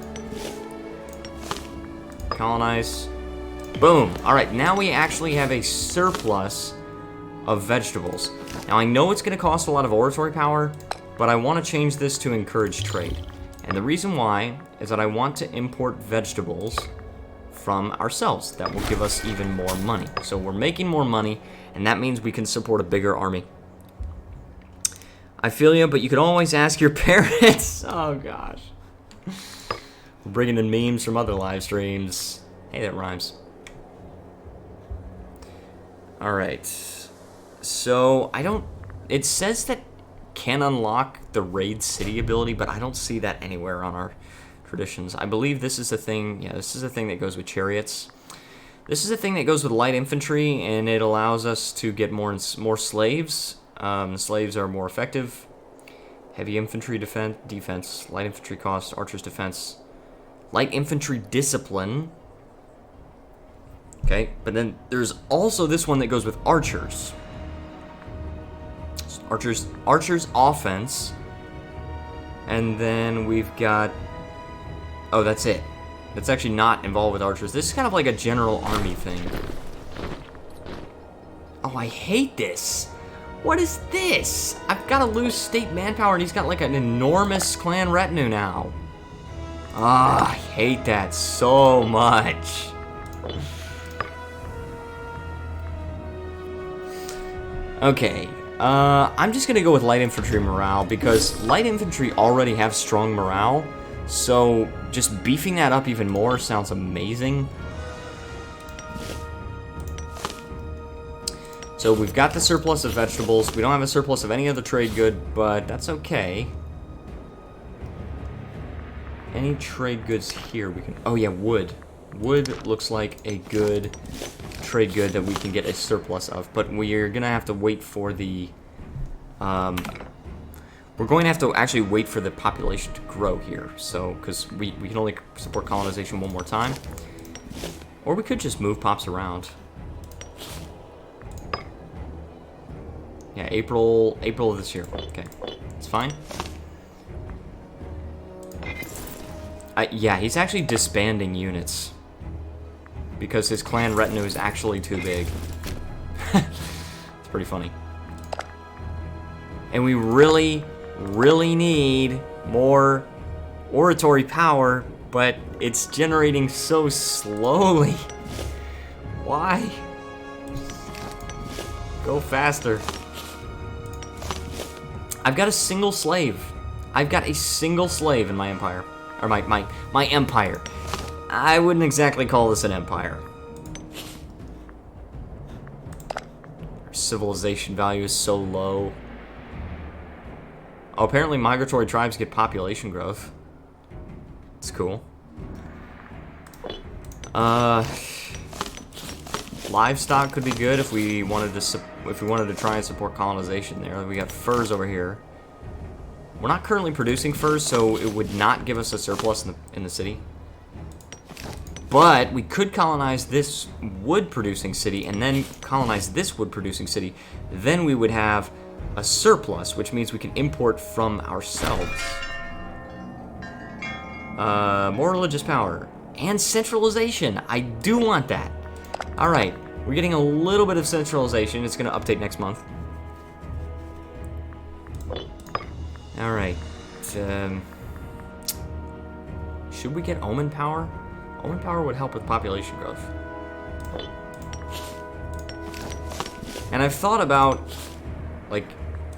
Colonize. Boom. Alright, now we actually have a surplus of vegetables. Now, I know it's going to cost a lot of oratory power, but I want to change this to encourage trade. And the reason why is that I want to import vegetables from ourselves. That will give us even more money. So we're making more money, and that means we can support a bigger army. I feel you, but you could always ask your parents. Oh, gosh. We're bringing in memes from other live streams. Hey, that rhymes. Alright, so it says that can unlock the raid city ability, but I don't see that anywhere on our traditions. I believe this is a thing, yeah, this is a thing that goes with chariots. This is a thing that goes with light infantry, and it allows us to get more slaves. Slaves are more effective. Heavy infantry defense, light infantry cost, archers defense, light infantry discipline. Okay, but then there's also this one that goes with archers. Archers offense. And then we've got... Oh, that's it. That's actually not involved with archers. This is kind of like a general army thing. Oh, I hate this. What is this? I've got to lose state manpower, and he's got like an enormous clan retinue now. Ah, I hate that so much. Okay, I'm just going to go with light infantry morale, because light infantry already have strong morale, so just beefing that up even more sounds amazing. So we've got the surplus of vegetables. We don't have a surplus of any other trade good, but that's okay. Any trade goods here we can... Oh yeah, wood. Wood looks like a good trade good that we can get a surplus of, but we're gonna have to wait for the we're going to have to actually wait for the population to grow here, so because we can only support colonization one more time, or we could just move pops around. Yeah, April of this year. Okay, it's fine. Yeah, he's actually disbanding units because his clan retinue is actually too big. It's pretty funny. And we really, really need more oratory power, but it's generating so slowly. Why? Go faster. I've got a single slave. I've got a single slave in my empire. Or my empire. I wouldn't exactly call this an empire. Our civilization value is so low. Oh, apparently migratory tribes get population growth. It's cool. Livestock could be good if we wanted to try and support colonization there. We got furs over here. We're not currently producing furs, so it would not give us a surplus in the city. But we could colonize this wood-producing city and then colonize this wood-producing city. Then we would have a surplus, which means we can import from ourselves. More religious power. And centralization. I do want that. Alright, we're getting a little bit of centralization. It's going to update next month. Alright. Should we get Omen Power? Omen Power would help with population growth. And I've thought about, like,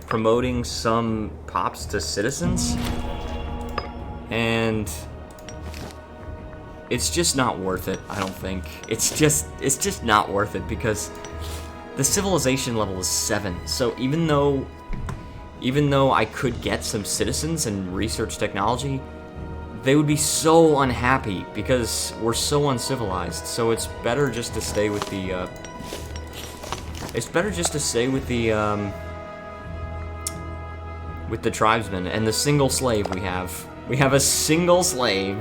promoting some pops to citizens. And it's just not worth it, I don't think. It's just not worth it because the civilization level is 7. So even though I could get some citizens and research technology, they would be so unhappy because we're so uncivilized. So it's better just to stay with the, with the tribesmen and the single slave we have. We have a single slave.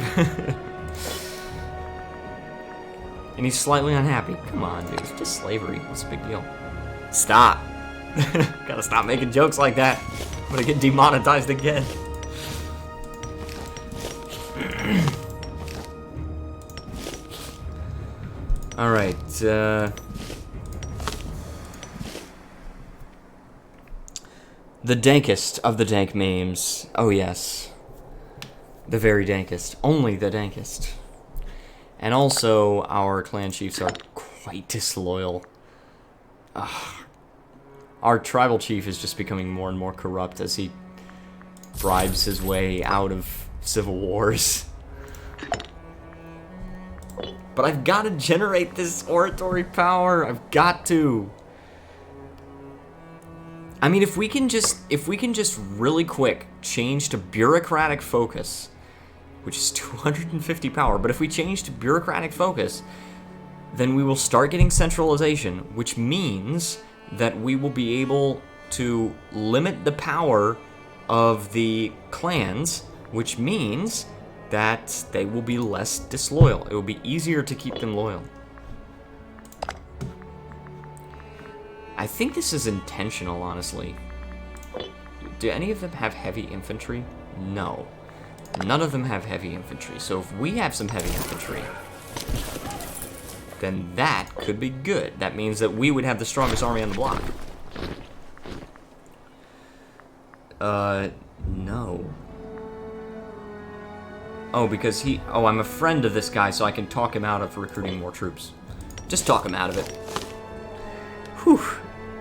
And he's slightly unhappy. Come on, dude. It's just slavery. What's the big deal? Stop. Gotta stop making jokes like that. I'm gonna get demonetized again. Alright, the dankest of the dank memes. Oh yes. The very dankest. Only the dankest. And also, our clan chiefs are quite disloyal. Our tribal chief is just becoming more and more corrupt as he bribes his way out of civil wars. But I've got to generate this oratory power. I've got to. I mean, if we can just really quick change to bureaucratic focus, which is 250 power, but if we change to bureaucratic focus, then we will start getting centralization, which means that we will be able to limit the power of the clans, which means that they will be less disloyal. It will be easier to keep them loyal. I think this is intentional, honestly. Do any of them have heavy infantry? No. None of them have heavy infantry. So if we have some heavy infantry, then that could be good. That means that we would have the strongest army on the block. No. Oh, because I'm a friend of this guy, so I can talk him out of recruiting more troops. Just talk him out of it. Whew.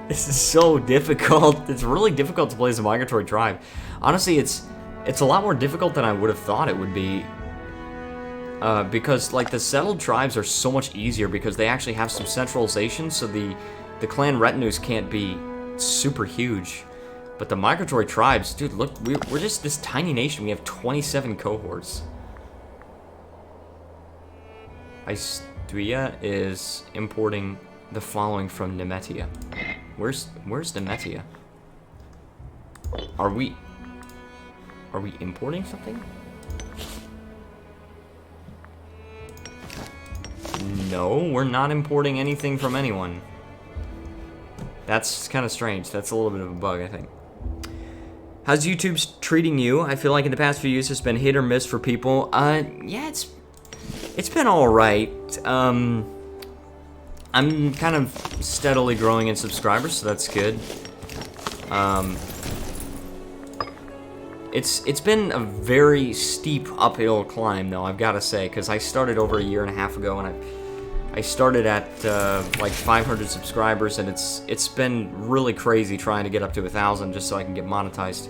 This is so difficult. It's really difficult to play as a migratory tribe. Honestly, it's a lot more difficult than I would have thought it would be. Because, like, the settled tribes are so much easier because they actually have some centralization, so the clan retinues can't be super huge. But the migratory tribes, dude, look, we're just this tiny nation. We have 27 cohorts. Istuia is importing the following from Nemetia. Where's Nemetia? Are we importing something? No, we're not importing anything from anyone. That's kind of strange. That's a little bit of a bug, I think. How's YouTube treating you? I feel like in the past few years it's been hit or miss for people. Yeah, it's been alright. I'm kind of steadily growing in subscribers, so that's good. It's been a very steep uphill climb, though, I've got to say, because I started over a year and a half ago, and I started at like 500 subscribers, and it's been really crazy trying to get up to 1,000 just so I can get monetized.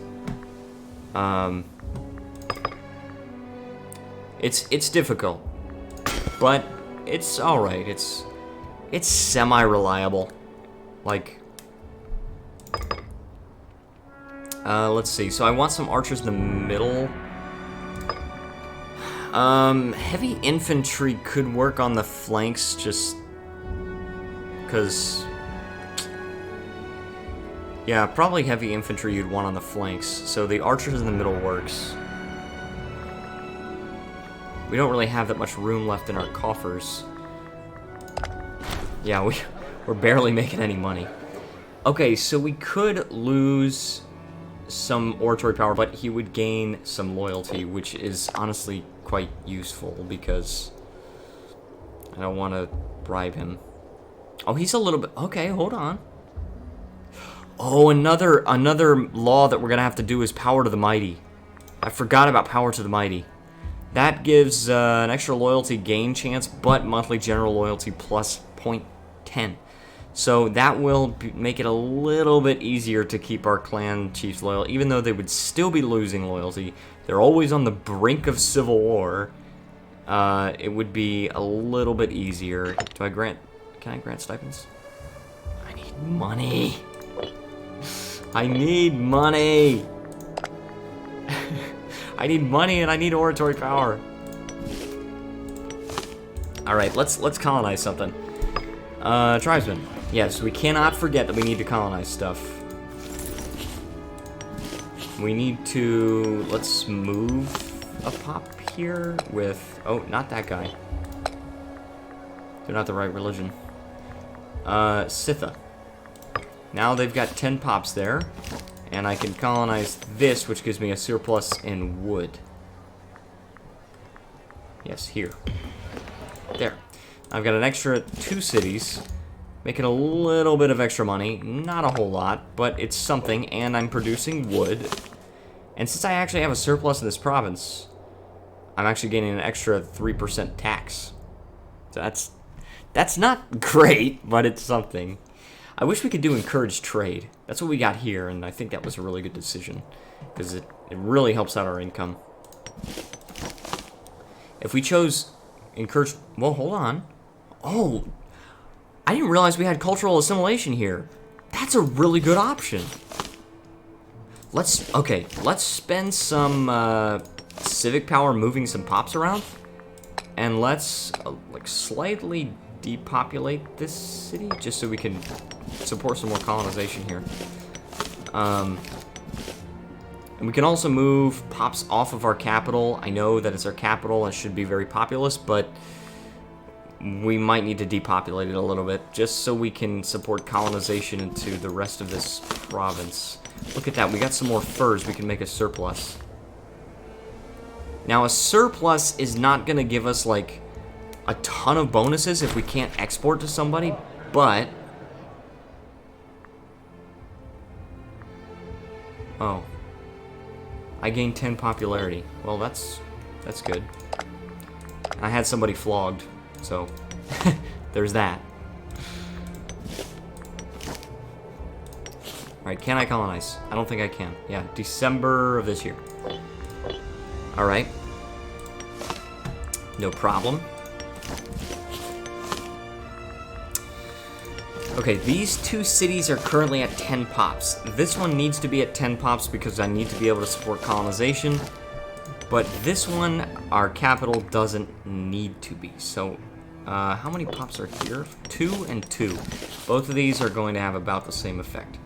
It's difficult, but it's all right. It's semi-reliable, like. Let's see. So I want some archers in the middle. Heavy infantry could work on the flanks just because... Yeah, probably heavy infantry you'd want on the flanks. So the archers in the middle works. We don't really have that much room left in our coffers. Yeah, we're barely making any money. Okay, so we could lose some oratory power, but he would gain some loyalty, which is honestly quite useful because I don't want to bribe him. Oh, he's a little bit... Okay, hold on. Oh, another law that we're going to have to do is power to the mighty. I forgot about power to the mighty. That gives an extra loyalty gain chance, but monthly general loyalty plus 0.10. So that will make it a little bit easier to keep our clan chiefs loyal, even though they would still be losing loyalty. They're always on the brink of civil war. It would be a little bit easier. Can I grant stipends? I need money. I need money. I need money and I need oratory power. All right, let's colonize something. Tribesmen. Yes, we cannot forget that we need to colonize stuff. We need to, let's move a pop here with, oh, not that guy. They're not the right religion. Scytha. Now they've got 10 pops there, and I can colonize this, which gives me a surplus in wood. Yes, here. There. I've got an extra 2 cities, making a little bit of extra money. Not a whole lot, but it's something, and I'm producing wood. And since I actually have a surplus in this province, I'm actually getting an extra 3% tax. So that's not great, but it's something. I wish we could do encourage trade. That's what we got here, and I think that was a really good decision, because it really helps out our income. If we chose encourage... Well, hold on. Oh, I didn't realize we had cultural assimilation here. That's a really good option. Let's spend some civic power moving some pops around, and let's like slightly depopulate this city just so we can support some more colonization here. And we can also move pops off of our capital. I know that it's our capital and should be very populous, but we might need to depopulate it a little bit just so we can support colonization into the rest of this province. Look at that, we got some more furs, we can make a surplus. Now a surplus is not gonna give us like a ton of bonuses if we can't export to somebody, but... Oh. I gained 10 popularity. Well, that's good. I had somebody flogged, so there's that. Alright, can I colonize? I don't think I can. Yeah, December of this year. Alright. No problem. Okay, these 2 cities are currently at 10 pops. This one needs to be at 10 pops because I need to be able to support colonization. But this one, our capital doesn't need to be. So, how many pops are here? 2 and 2. Both of these are going to have about the same effect.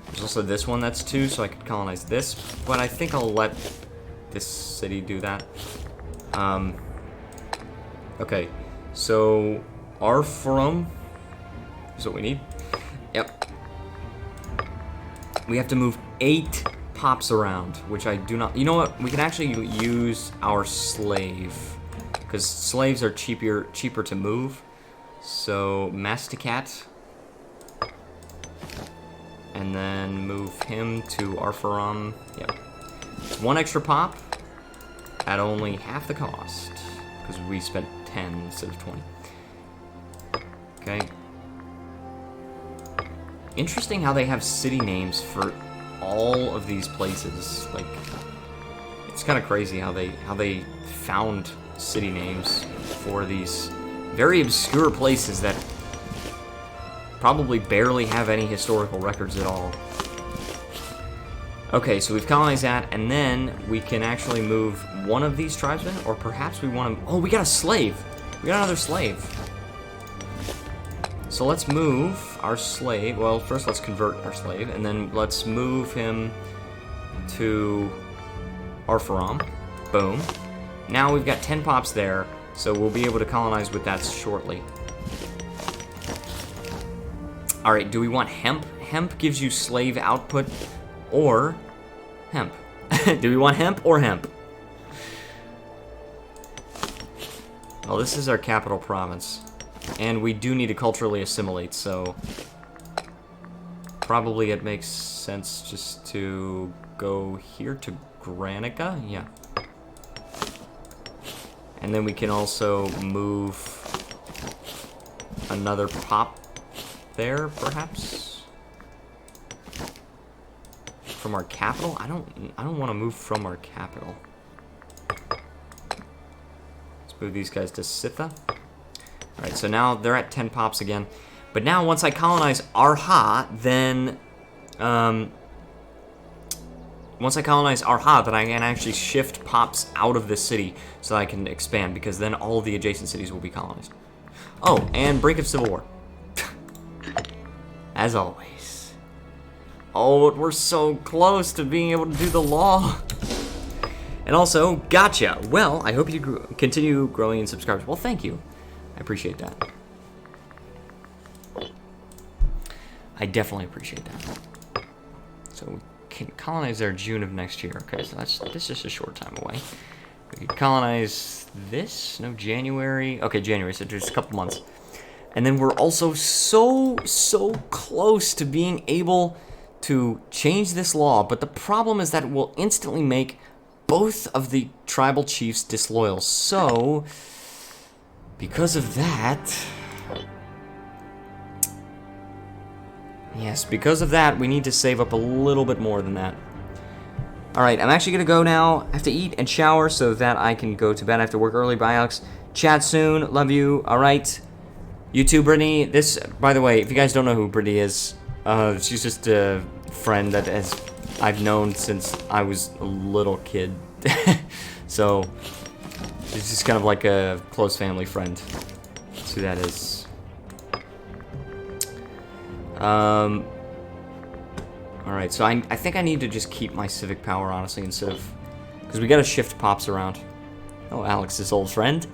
There's also this one that's 2, so I could colonize this. But I think I'll let this city do that. Okay, so our forum is what we need. Yep. We have to move 8 pops around, which I do not... You know what? We can actually use our slave, because slaves are cheaper to move. So, Masticat. And then move him to Arfaram. Yep. It's 1 extra pop at only half the cost, because we spent 10 instead of 20. Okay. Interesting how they have city names for all of these places. Like, it's kind of crazy how they found city names for these very obscure places that probably barely have any historical records at all. Okay, so we've colonized that, and then we can actually move one of these tribesmen, or perhaps we want to... Oh, we got a slave! We got another slave. So let's move our slave. Well, first let's convert our slave, and then let's move him to Arfaram. Boom. Now we've got 10 pops there, so we'll be able to colonize with that shortly. Alright, do we want hemp? Hemp gives you slave output, or hemp. Do we want hemp or hemp? Well, this is our capital province. And we do need to culturally assimilate, so probably it makes sense just to go here to Granica. Yeah. And then we can also move another pop there, perhaps, from our capital. I don't want to move from our capital. Let's move these guys to Scytha. Alright, so now they're at 10 pops again. But now, once I colonize Arha, then once I colonize Arha, then I can actually shift pops out of this city so that I can expand, because then all of the adjacent cities will be colonized. Oh, and brink of civil war. As always. Oh, we're so close to being able to do the law. And also, gotcha. Well, I hope you continue growing in subscribers. Well, thank you. I appreciate that. I definitely appreciate that. So we can colonize there June of next year. Okay, so this is just a short time away. We can colonize this. No, January. Okay, January. So just a couple months. And then we're also so close to being able to change this law. But the problem is that it will instantly make both of the tribal chiefs disloyal. So, because of that... Yes, because of that, we need to save up a little bit more than that. Alright, I'm actually going to go now. I have to eat and shower so that I can go to bed. I have to work early. Bye, Alex. Chat soon. Love you. Alright. You too, Brittany. This, by the way, if you guys don't know who Brittany is, she's just a friend that I've known since I was a little kid. So, she's just kind of like a close family friend. That's who that is. Alright, so I think I need to just keep my civic power, honestly, instead of... Because we gotta shift pops around. Oh, Alex's old friend.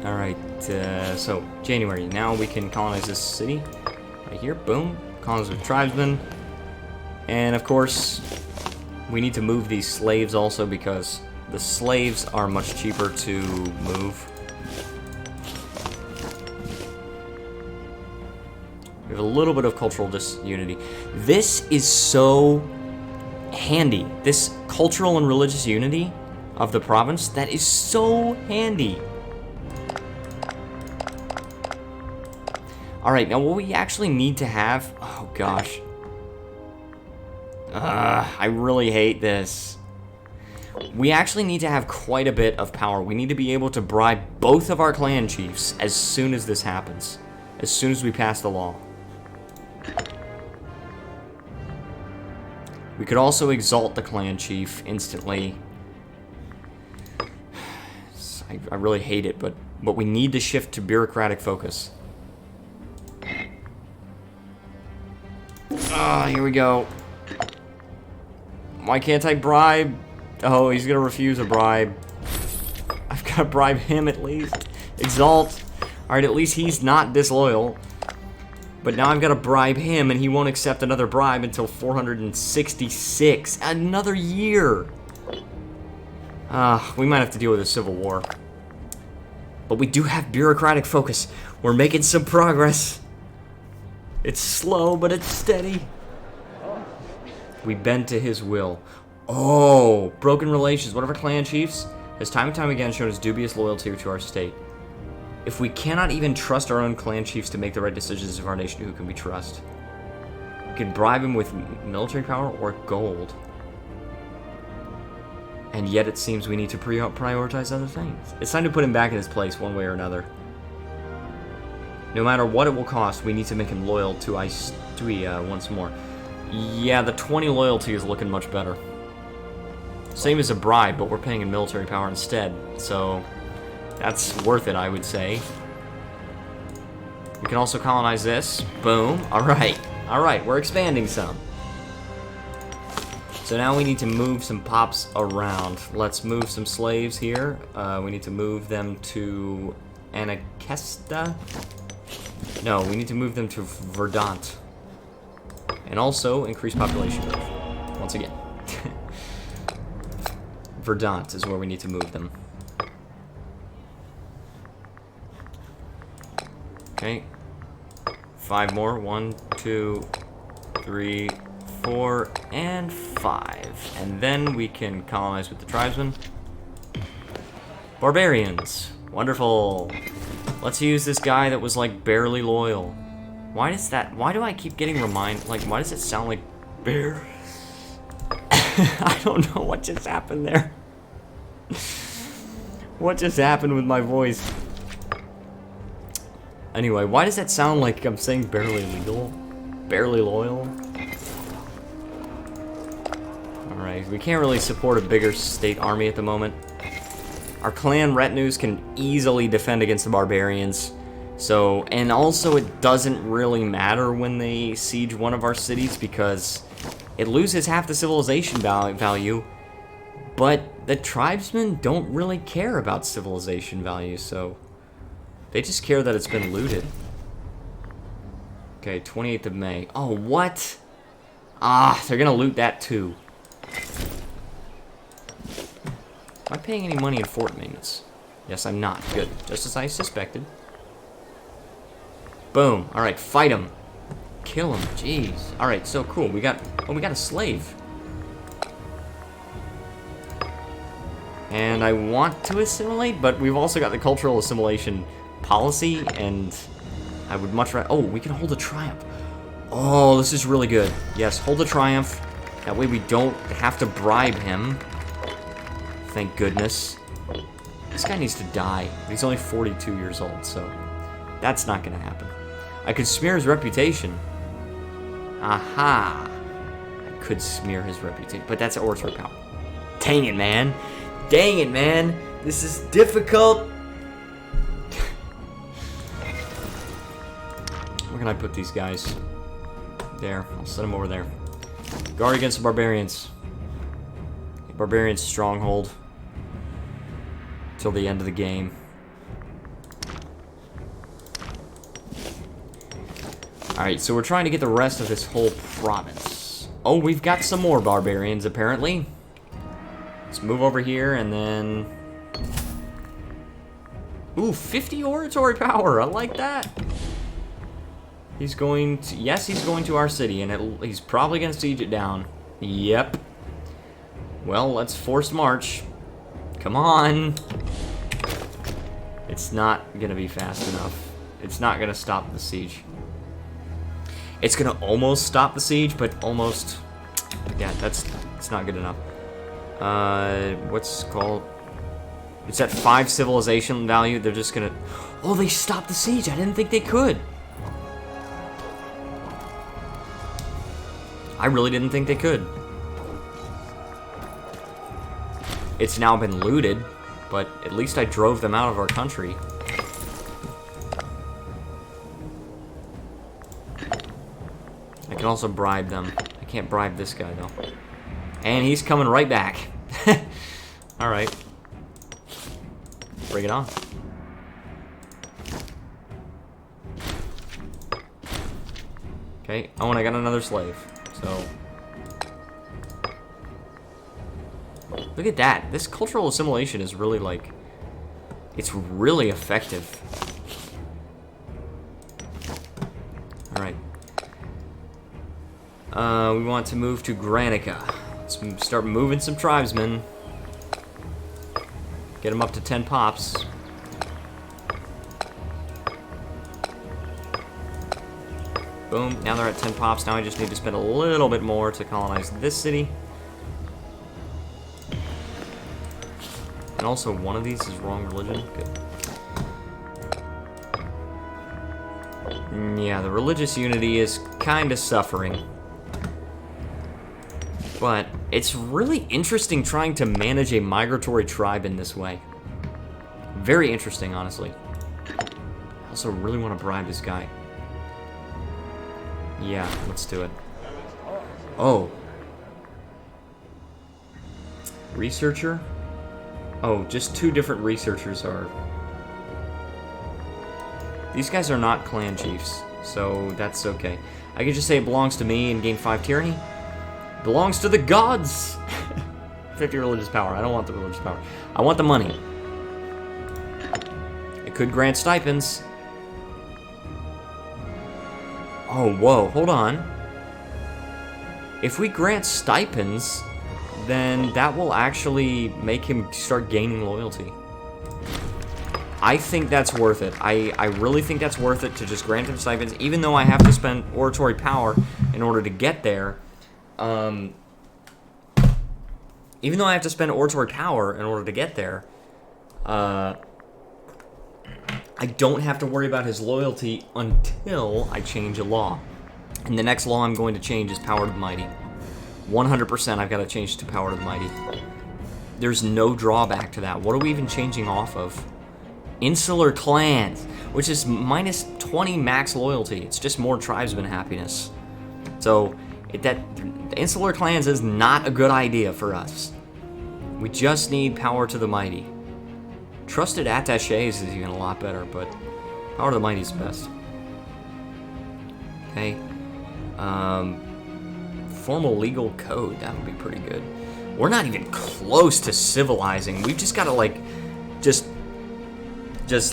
Alright, so, January. Now we can colonize this city. Right here, boom. Colonize with tribesmen. And, of course, we need to move these slaves also, because the slaves are much cheaper to move. We have a little bit of cultural disunity. This is so handy. This cultural and religious unity of the province, that is so handy. Alright, now what we actually need to have... Oh, gosh. I really hate this. We actually need to have quite a bit of power. We need to be able to bribe both of our clan chiefs as soon as this happens. As soon as we pass the law. We could also exalt the clan chief instantly. I really hate it, but we need to shift to bureaucratic focus. Ah, here we go. Why can't I bribe? Oh, he's gonna refuse a bribe. I've gotta bribe him at least. Exalt. Alright, at least he's not disloyal. But now I've got to bribe him, and he won't accept another bribe until 466. Another year! We might have to deal with a civil war. But we do have bureaucratic focus. We're making some progress. It's slow, but it's steady. We bend to his will. Oh! Broken relations. One of our clan chiefs has time and time again shown his dubious loyalty to our state. If we cannot even trust our own clan chiefs to make the right decisions of our nation, who can we trust? We can bribe him with military power or gold. And yet it seems we need to prioritize other things. It's time to put him back in his place one way or another. No matter what it will cost, we need to make him loyal to Istuia once more. Yeah, the 20 loyalty is looking much better. Same as a bribe, but we're paying in military power instead, so... That's worth it, I would say. We can also colonize this. Boom. Alright. Alright, we're expanding some. So now we need to move some pops around. Let's move some slaves here. We need to move them to Anakesta. No, we need to move them to Verdant. And also increase population growth. Once again. Verdant is where we need to move them. Okay. 5 more. 1, 2, 3, 4, and 5. And then we can colonize with the tribesmen. Barbarians. Wonderful. Let's use this guy that was like barely loyal. Why does that? Why do I keep getting reminded? Like, why does it sound like bear? I don't know what just happened there. What just happened with my voice? Anyway, why does that sound like I'm saying barely legal? Barely loyal? we can't really support a bigger state army at the moment. Our clan retinues can easily defend against the barbarians. So, and also it doesn't really matter when they siege one of our cities because it loses half the civilization value, but the tribesmen don't really care about civilization value, so they just care that it's been looted. Okay, 28th of May. Oh, what? Ah, they're gonna loot that too. Am I paying any money in fort maintenance? Yes, I'm not. Good. Just as I suspected. Boom. Alright, fight him. Kill him. Jeez. Alright, so cool. We got a slave. And I want to assimilate, but we've also got the cultural assimilation policy, and I would much rather... Oh, we can hold a triumph. Oh, this is really good. Yes, hold a triumph. That way we don't have to bribe him. Thank goodness. This guy needs to die. He's only 42 years old, so that's not going to happen. I could smear his reputation. Aha. I could smear his reputation, but that's oratory power. Dang it, man. Dang it, man. This is difficult. Where can I put these guys? There. I'll send them over there. Guard against the barbarians. Barbarians stronghold. Till the end of the game. Alright, so we're trying to get the rest of this whole province. Oh, we've got some more barbarians, apparently. Let's move over here, and then... Ooh, 50 oratory power! I like that! He's going to... Yes, he's going to our city, and he's probably going to siege it down. Yep. Well, let's force march. Come on! It's not going to be fast enough. It's not going to stop the siege. It's going to almost stop the siege, but almost... Yeah, it's not good enough. What's it called? It's at 5 civilization value. They're just going to... Oh, they stopped the siege. I didn't think they could. I really didn't think they could. It's now been looted, but at least I drove them out of our country. I can also bribe them. I can't bribe this guy, though. And he's coming right back. Alright. Bring it on. Okay. Oh, and I got another slave. So... Look at that. This cultural assimilation is really, like... It's really effective. Alright. We want to move to Granica. Let's start moving some tribesmen. Get them up to 10 pops. Boom. Now they're at 10 pops. Now I just need to spend a little bit more to colonize this city. And also, one of these is wrong religion. Good. Yeah, the religious unity is kind of suffering. But it's really interesting trying to manage a migratory tribe in this way. Very interesting, honestly. I also really want to bribe this guy. Yeah, let's do it. Oh. Researcher? Oh, just 2 different researchers are... These guys are not clan chiefs, so that's okay. I could just say it belongs to me and gain 5 tyranny. Belongs to the gods! 50 religious power. I don't want the religious power. I want the money. It could grant stipends. Oh, whoa, hold on. If we grant stipends, then that will actually make him start gaining loyalty. I think that's worth it. I really think that's worth it to just grant him stipends, even though I have to spend oratory power in order to get there. Even though I have to spend oratory power in order to get there, I don't have to worry about his loyalty until I change a law. And the next law I'm going to change is Power to the Mighty. 100% I've got to change to Power to the Mighty. There's no drawback to that. What are we even changing off of? Insular Clans, which is minus 20 max loyalty. It's just more tribesman happiness. So, Insular Clans is not a good idea for us. We just need Power to the Mighty. Trusted Attaches is even a lot better, but Power to the Mighty is best. Okay. Formal legal code, that would be pretty good. We're not even close to civilizing. We've just got to, like, just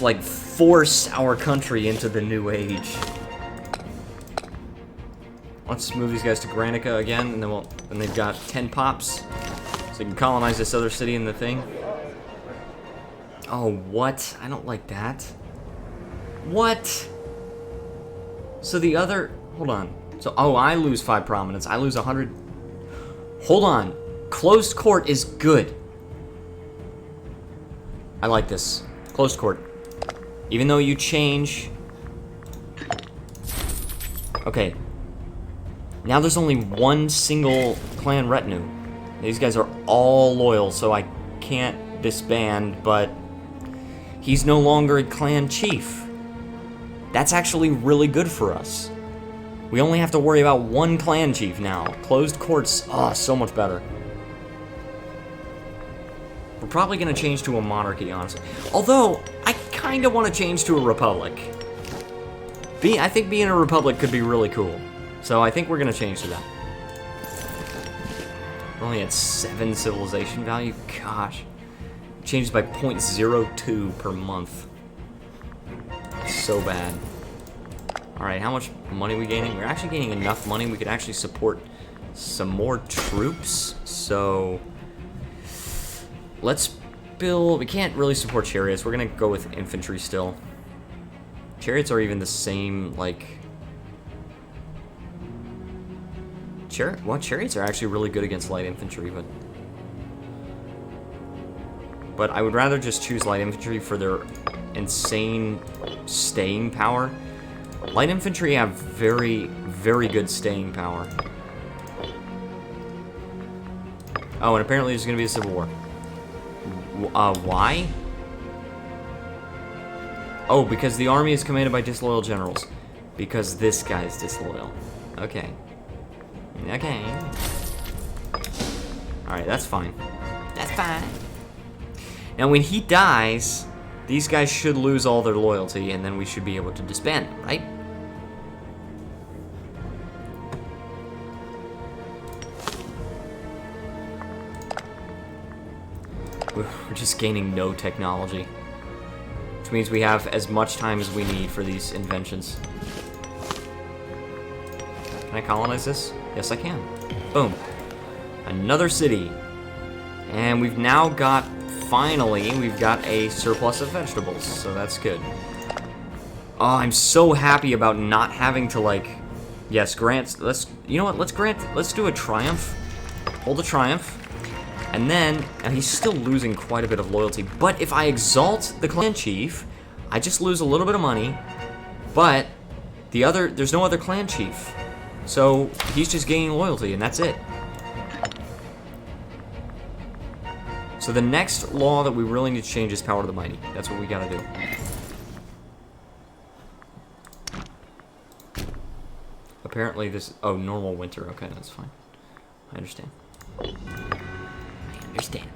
like, force our country into the new age. Let's move these guys to Granica again, and then they've got 10 pops. So we can colonize this other city in the thing. Oh, what? I don't like that. What? So the other... Hold on. So, oh, I lose 5 prominence. I lose 100... Hold on. Closed court is good. I like this. Closed court. Even though you change... Okay. Now there's only one single clan retinue. These guys are all loyal, so I can't disband, but... He's no longer a clan chief. That's actually really good for us. We only have to worry about one clan chief now. Closed courts, oh, so much better. We're probably going to change to a monarchy, honestly. Although, I kind of want to change to a republic. I think being a republic could be really cool. So I think we're going to change to that. We're only at 7 civilization value. Gosh. Changes by 0.02 per month. So bad. Alright, how much money are we gaining? We're actually gaining enough money. We could actually support some more troops. So, let's build... We can't really support chariots. We're going to go with infantry still. Chariots are even the same, like... Chariots are actually really good against light infantry, but I would rather just choose light infantry for their insane staying power. Light infantry have very, very good staying power. Oh, and apparently there's going to be a civil war. Why? Oh, because the army is commanded by disloyal generals. Because this guy's disloyal. Okay. Okay. Alright, that's fine. That's fine. Now, when he dies, these guys should lose all their loyalty, and then we should be able to disband them, right? We're just gaining no technology. Which means we have as much time as we need for these inventions. Can I colonize this? Yes, I can. Boom. Another city. And we've now got... Finally, we've got a surplus of vegetables, so that's good. Oh, I'm so happy about not having to, like... Yes, grant... You know what? Let's do a triumph. Hold a triumph. And then... And he's still losing quite a bit of loyalty. But if I exalt the clan chief, I just lose a little bit of money. But there's no other clan chief. So he's just gaining loyalty, and that's it. So the next law that we really need to change is Power to the Mighty. That's what we gotta do. Apparently this... Oh, normal winter. Okay, that's fine. I understand. I understand.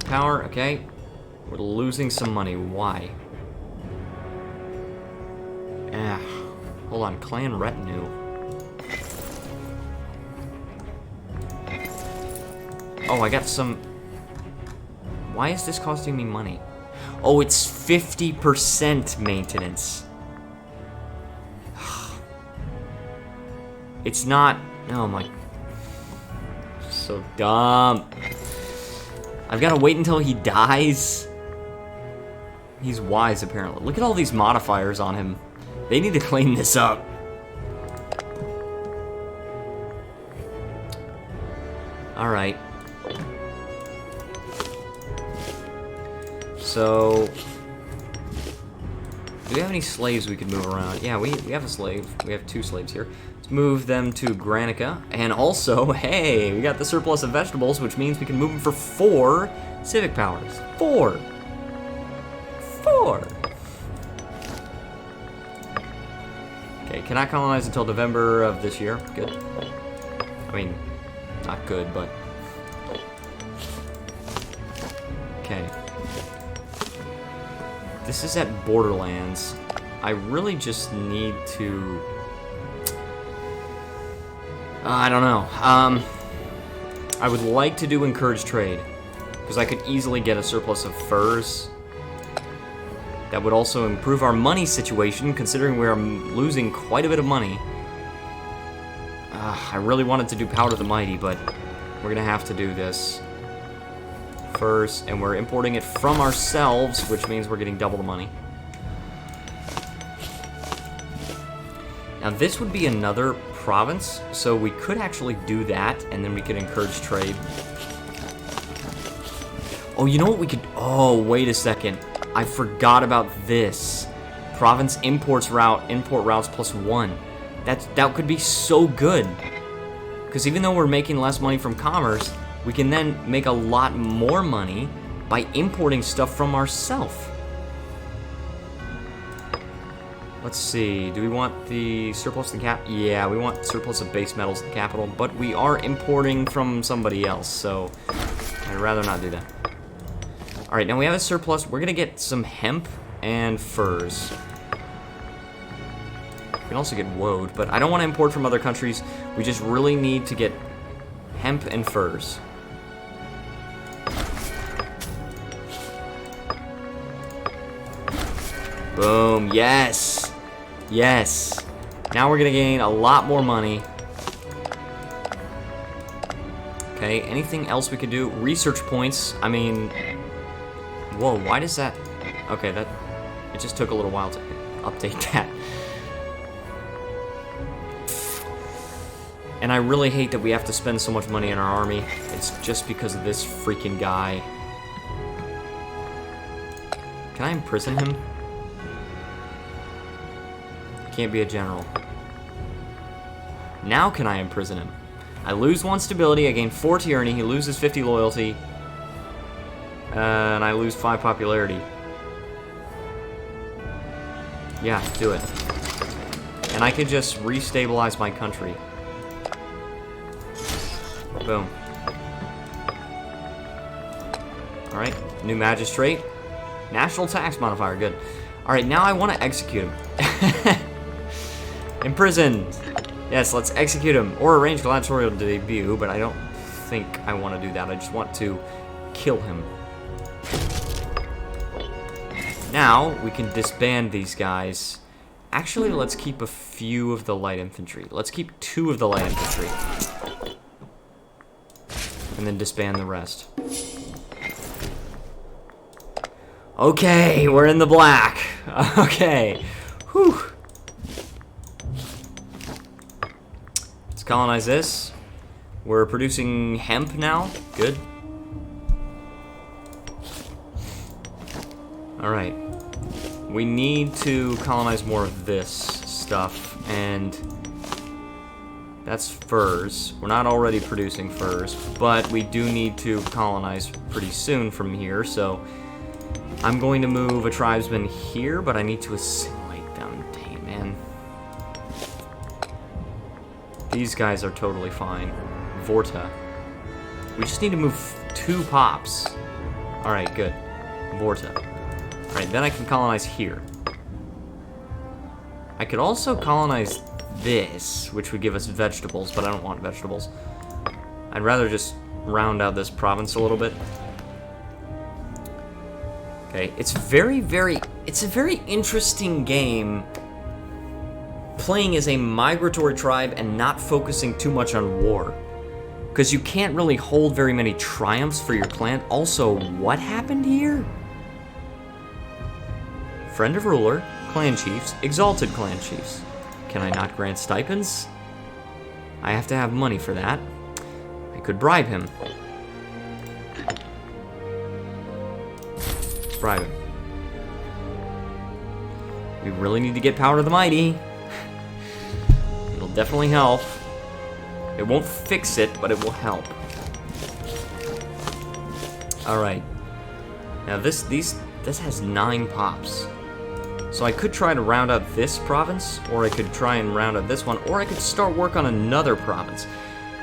Power, okay. We're losing some money. Why? Hold on. Clan retinue. Oh, I got some... Why is this costing me money? Oh, it's 50% maintenance. It's not... Oh my... So dumb. I've got to wait until he dies? He's wise, apparently. Look at all these modifiers on him. They need to clean this up. Alright. So... we have any slaves we could move around? Yeah, we have a slave. We have 2 slaves here. Let's move them to Granica. And also, hey, we got the surplus of vegetables, which means we can move them for 4 civic powers. 4! 4! Okay, cannot colonize until November of this year. Good. I mean, not good, but... Okay. This is at Borderlands. I really just need to... I don't know. I would like to do encourage trade, because I could easily get a surplus of furs. That would also improve our money situation, considering we're losing quite a bit of money. I really wanted to do Powder the Mighty, but we're gonna have to do this first, and we're importing it from ourselves, which means we're getting double the money. Now this would be another province, so we could actually do that, and then we could encourage trade. Oh, you know what we could... Oh, wait a second. I forgot about this. Province import routes plus 1. That could be so good. Because even though we're making less money from commerce, we can then make a lot more money by importing stuff from ourselves. Let's see, do we want the surplus in the cap? Yeah, we want surplus of base metals in the capital, but we are importing from somebody else, so I'd rather not do that. Alright, now we have a surplus. We're gonna get some hemp and furs. We can also get woad, but I don't want to import from other countries. We just really need to get hemp and furs. Boom, yes! Yes! Now we're gonna gain a lot more money. Okay, anything else we could do? Research points, I mean... Whoa, why does that... Okay, that... It just took a little while to update that. And I really hate that we have to spend so much money on our army. It's just because of this freaking guy. Can I imprison him? Can't be a general. Now can I imprison him? I lose 1 stability, I gain 4 tyranny, he loses 50 loyalty. And I lose 5 popularity. Yeah, do it. And I could just restabilize my country. Boom. Alright, new magistrate. National tax modifier, good. Alright, now I want to execute him. Imprisoned. Yes, let's execute him. Or arrange gladiatorial debut, but I don't think I want to do that. I just want to kill him. Now, we can disband these guys. Actually, let's keep a few of the light infantry. Let's keep 2 of the light infantry. And then disband the rest. Okay, we're in the black. Okay. Whew. Let's colonize this. We're producing hemp now. Good. Alright. We need to colonize more of this stuff, and that's furs. We're not already producing furs, but we do need to colonize pretty soon from here, so I'm going to move a tribesman here, but I need to assimilate them. Dang, man. These guys are totally fine. Vorta. We just need to move 2 pops. Alright, good. Vorta. Alright, then I can colonize here. I could also colonize this, which would give us vegetables, but I don't want vegetables. I'd rather just round out this province a little bit. Okay, it's a very interesting game playing as a migratory tribe and not focusing too much on war. Because you can't really hold very many triumphs for your clan. Also, what happened here? Friend of ruler, clan chiefs, exalted clan chiefs. Can I not grant stipends? I have to have money for that. I could bribe him. Bribe him. We really need to get power to the mighty. It'll definitely help. It won't fix it, but it will help. Alright. Now this has 9 pops. So I could try to round out this province, or I could try and round out this one, or I could start work on another province.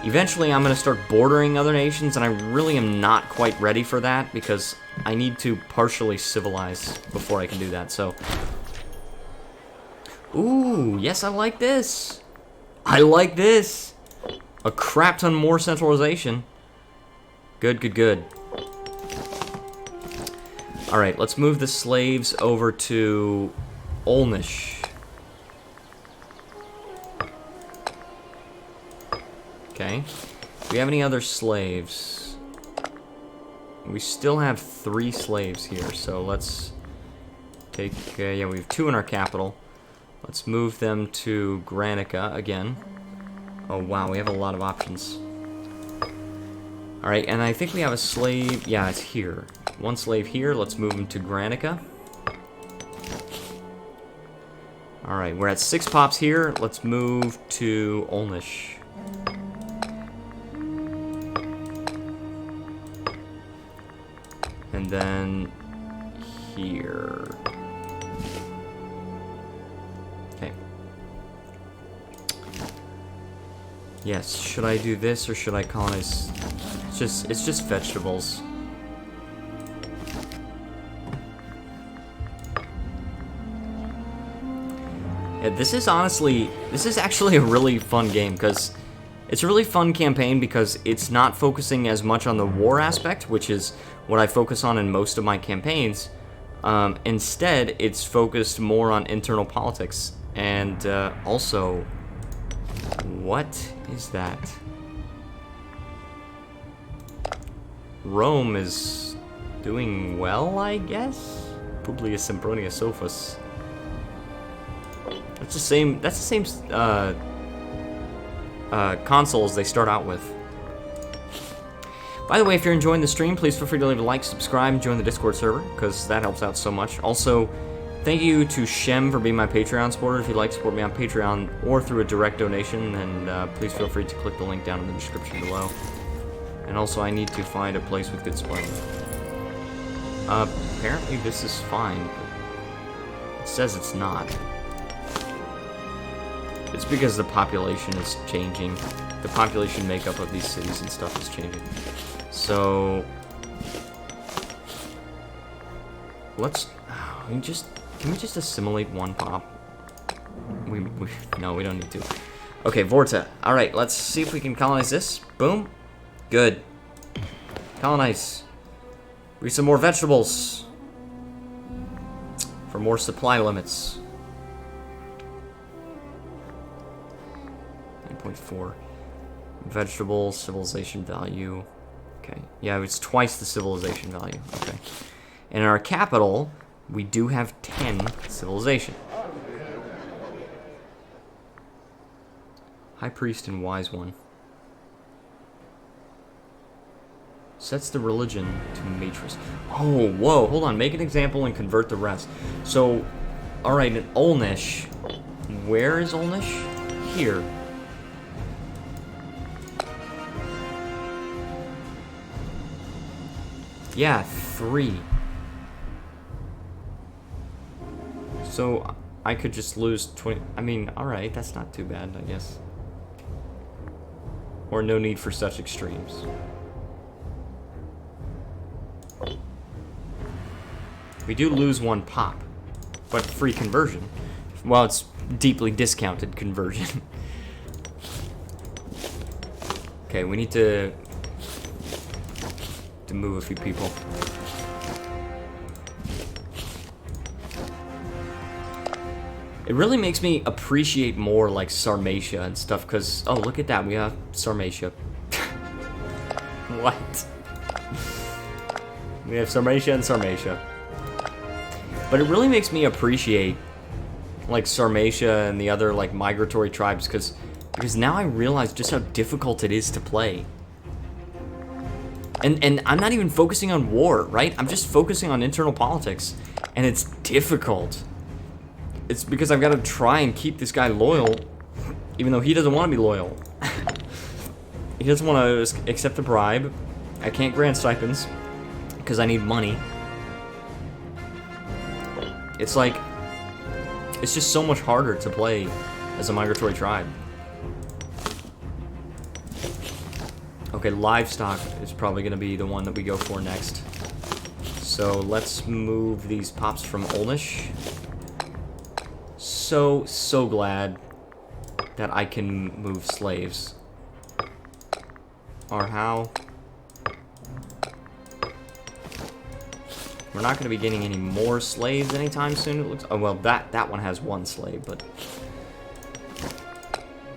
Eventually I'm going to start bordering other nations, and I really am not quite ready for that, because I need to partially civilize before I can do that, so... Ooh, yes, I like this! I like this! A crap ton more centralization. Good, good, good. Alright, let's move the slaves over to Olnish. Okay. Do we have any other slaves? We still have 3 slaves here, so let's take... yeah, we have 2 in our capital. Let's move them to Granica again. Oh, wow, we have a lot of options. Alright, and I think we have a slave... yeah, it's here. 1 slave here. Let's move him to Granica. Alright, we're at 6 pops here. Let's move to Olnish. And then... here... okay. Yes, should I do this or should I colonize... it's just vegetables. Yeah, this is actually a really fun game, because it's a really fun campaign because it's not focusing as much on the war aspect, which is what I focus on in most of my campaigns. Instead, it's focused more on internal politics, and also, what is that? Rome is doing well, I guess? Publius Sempronia Sophus. That's the same consoles they start out with. By the way, if you're enjoying the stream, please feel free to leave a like, subscribe, and join the Discord server, because that helps out so much. Also, thank you to Shem for being my Patreon supporter. If you'd like to support me on Patreon or through a direct donation, then please feel free to click the link down in the description below. And also, I need to find a place with good spawning. Apparently this is fine, but it says it's not. It's because the population is changing. The population makeup of these cities and stuff is changing. So let's can we just assimilate 1 pop? No, we don't need to. Okay, Vorta. All right, let's see if we can colonize this. Boom. Good. Colonize. We need some more vegetables for more supply limits. 9.4. Vegetable, civilization value. Okay. Yeah, it's twice the civilization value. Okay. And in our capital, we do have 10 civilization. High Priest and Wise One. Sets the religion to matrix. Oh, whoa, hold on. Make an example and convert the rest. So, alright, in Olnish. Where is Olnish? Here. Yeah, 3. So, I could just lose 20... I mean, alright, that's not too bad, I guess. Or no need for such extremes. We do lose 1 pop, but free conversion. Well, it's deeply discounted conversion. Okay, we need to move a few people. It really makes me appreciate more like Sarmatia and stuff, because oh, look at that, we have Sarmatia. What? We have Sarmatia and Sarmatia. But it really makes me appreciate like Sarmatia and the other like migratory tribes, because now I realize just how difficult it is to play. And I'm not even focusing on war, right? I'm just focusing on internal politics, and it's difficult. It's because I've got to try and keep this guy loyal, even though he doesn't want to be loyal. He doesn't want to accept the bribe. I can't grant stipends because I need money. It's like, it's just so much harder to play as a migratory tribe. Okay, livestock is probably going to be the one that we go for next. So let's move these pops from Olnish. So glad that I can move slaves. Or how? We're not going to be getting any more slaves anytime soon. It looks. Oh well, that one has one slave, but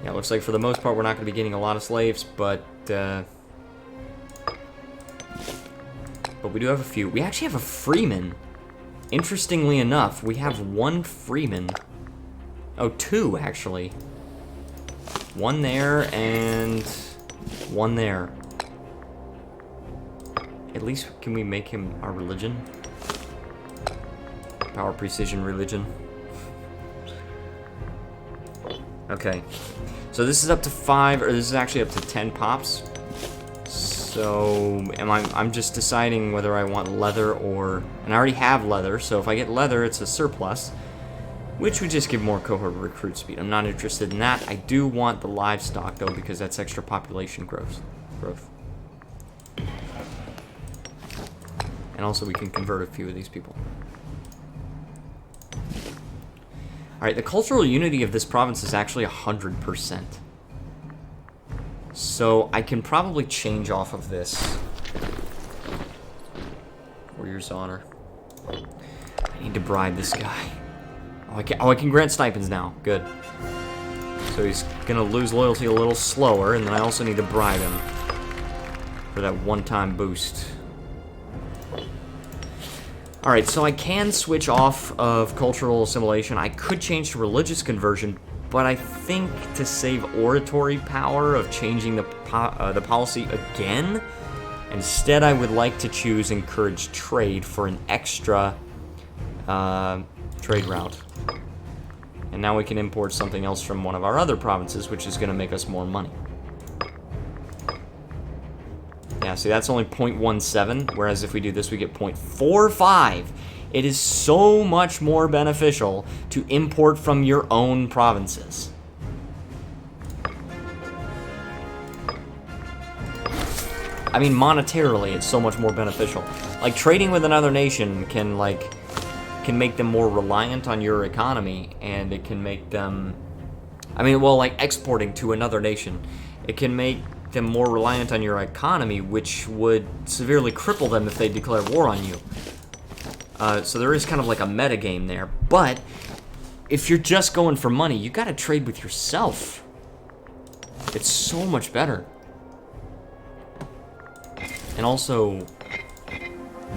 yeah, it looks like for the most part we're not going to be getting a lot of slaves, but we do have a few. We actually have a freeman. Interestingly enough, we have one freeman. Oh, two actually. One there and one there. At least can we make him our religion? Power, precision, religion. Okay. So this is up to 5, or this is actually up to 10 pops. So I'm just deciding whether I want leather or... And I already have leather, so if I get leather, it's a surplus. Which would just give more cohort recruit speed. I'm not interested in that. I do want the livestock, though, because that's extra population growth. And also we can convert a few of these people. Alright, the cultural unity of this province is actually 100%. So I can probably change off of this. Warrior's Honor. I need to bribe this guy. I can grant stipends now. Good. So he's gonna lose loyalty a little slower, and then I also need to bribe him for that one-time boost. Alright, so I can switch off of cultural assimilation. I could change to religious conversion, but I think to save oratory power of changing the policy again, instead I would like to choose encourage trade for an extra trade route. And now we can import something else from one of our other provinces, which is going to make us more money. Yeah, see, that's only 0.17, whereas if we do this, we get 0.45. It is so much more beneficial to import from your own provinces. I mean, monetarily, it's so much more beneficial. Like, trading with another nation can make them more reliant on your economy, and it can make them... I mean, well, like, exporting to another nation, it can make them more reliant on your economy, which would severely cripple them if they declare war on you. So there is kind of like a metagame there. But if you're just going for money, you gotta trade with yourself. It's so much better. And also,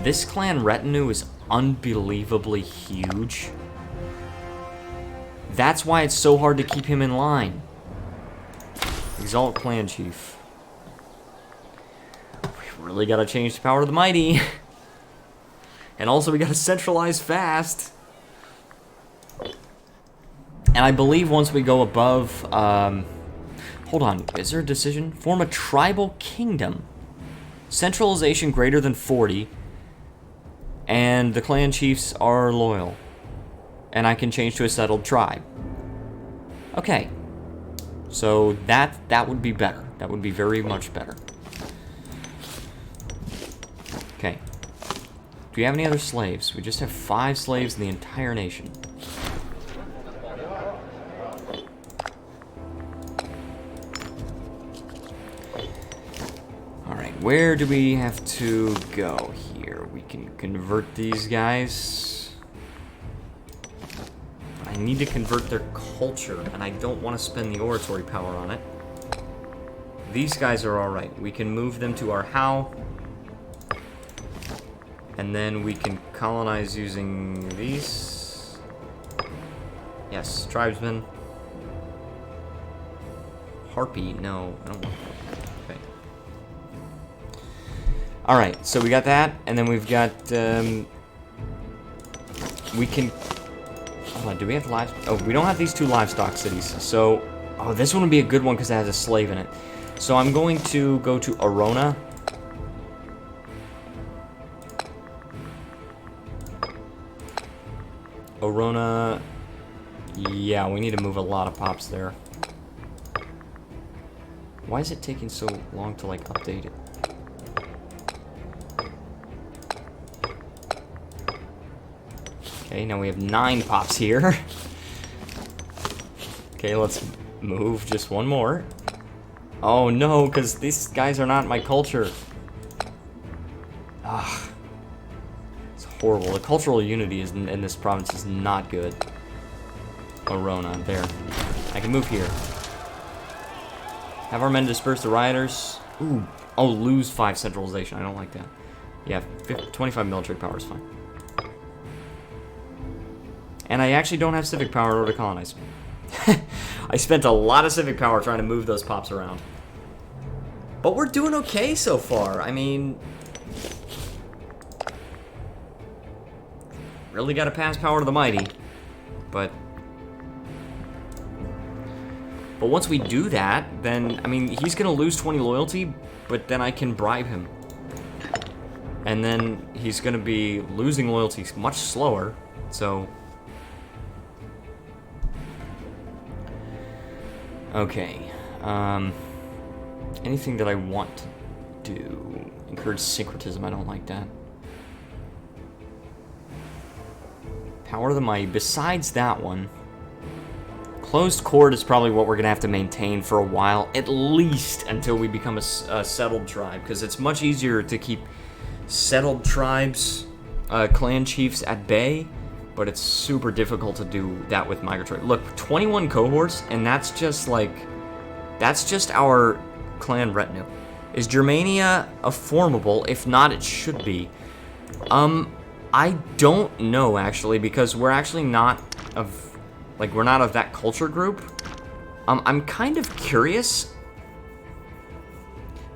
this clan retinue is unbelievably huge. That's why it's so hard to keep him in line. Exalt clan chief. We really gotta change the power of the mighty. And also we gotta centralize fast. And I believe once we go above, hold on, is there a decision? Form a tribal kingdom. Centralization greater than 40. And the clan chiefs are loyal. And I can change to a settled tribe. Okay. So that would be better. That would be very much better. Okay. Do we have any other slaves? We just have 5 slaves in the entire nation. Alright, where do we have to go here? We can convert these guys. I need to convert their culture, and I don't want to spend the oratory power on it. These guys are alright. We can move them to our How. And then we can colonize using these. Yes, tribesmen. Harpy, no, I don't want that. Okay. Alright, so we got that, and then we've got, we can Hold on, do we have live? Oh, we don't have these 2 livestock cities. So, oh, this one would be a good one because it has a slave in it. So I'm going to go to Arona. Arona. Yeah, we need to move a lot of pops there. Why is it taking so long to, like, update it? Okay, now we have 9 pops here. Okay, let's move just 1 more. Oh no, because these guys are not my culture. Ah, it's horrible. The cultural unity in this province is not good. Arona, there. I can move here. Have our men disperse the rioters. Ooh, oh, lose 5 centralization. I don't like that. Yeah, 25 military power is fine. And I actually don't have civic power in order to colonize. I spent a lot of civic power trying to move those pops around. But we're doing okay so far. I mean, really got to pass power to the mighty. But once we do that, then, I mean, he's going to lose 20 loyalty, but then I can bribe him. And then he's going to be losing loyalty much slower, so... Okay, anything that I want to do. Encourage syncretism, I don't like that. Power of the Mighty, besides that one, closed court is probably what we're going to have to maintain for a while, at least until we become a settled tribe, because it's much easier to keep settled tribes, clan chiefs at bay, but it's super difficult to do that with Migratory. Look, 21 cohorts, and that's just like, that's just our clan retinue. Is Germania a formable? If not, it should be. I don't know, actually, because we're actually not of, like, we're not of that culture group. I'm kind of curious.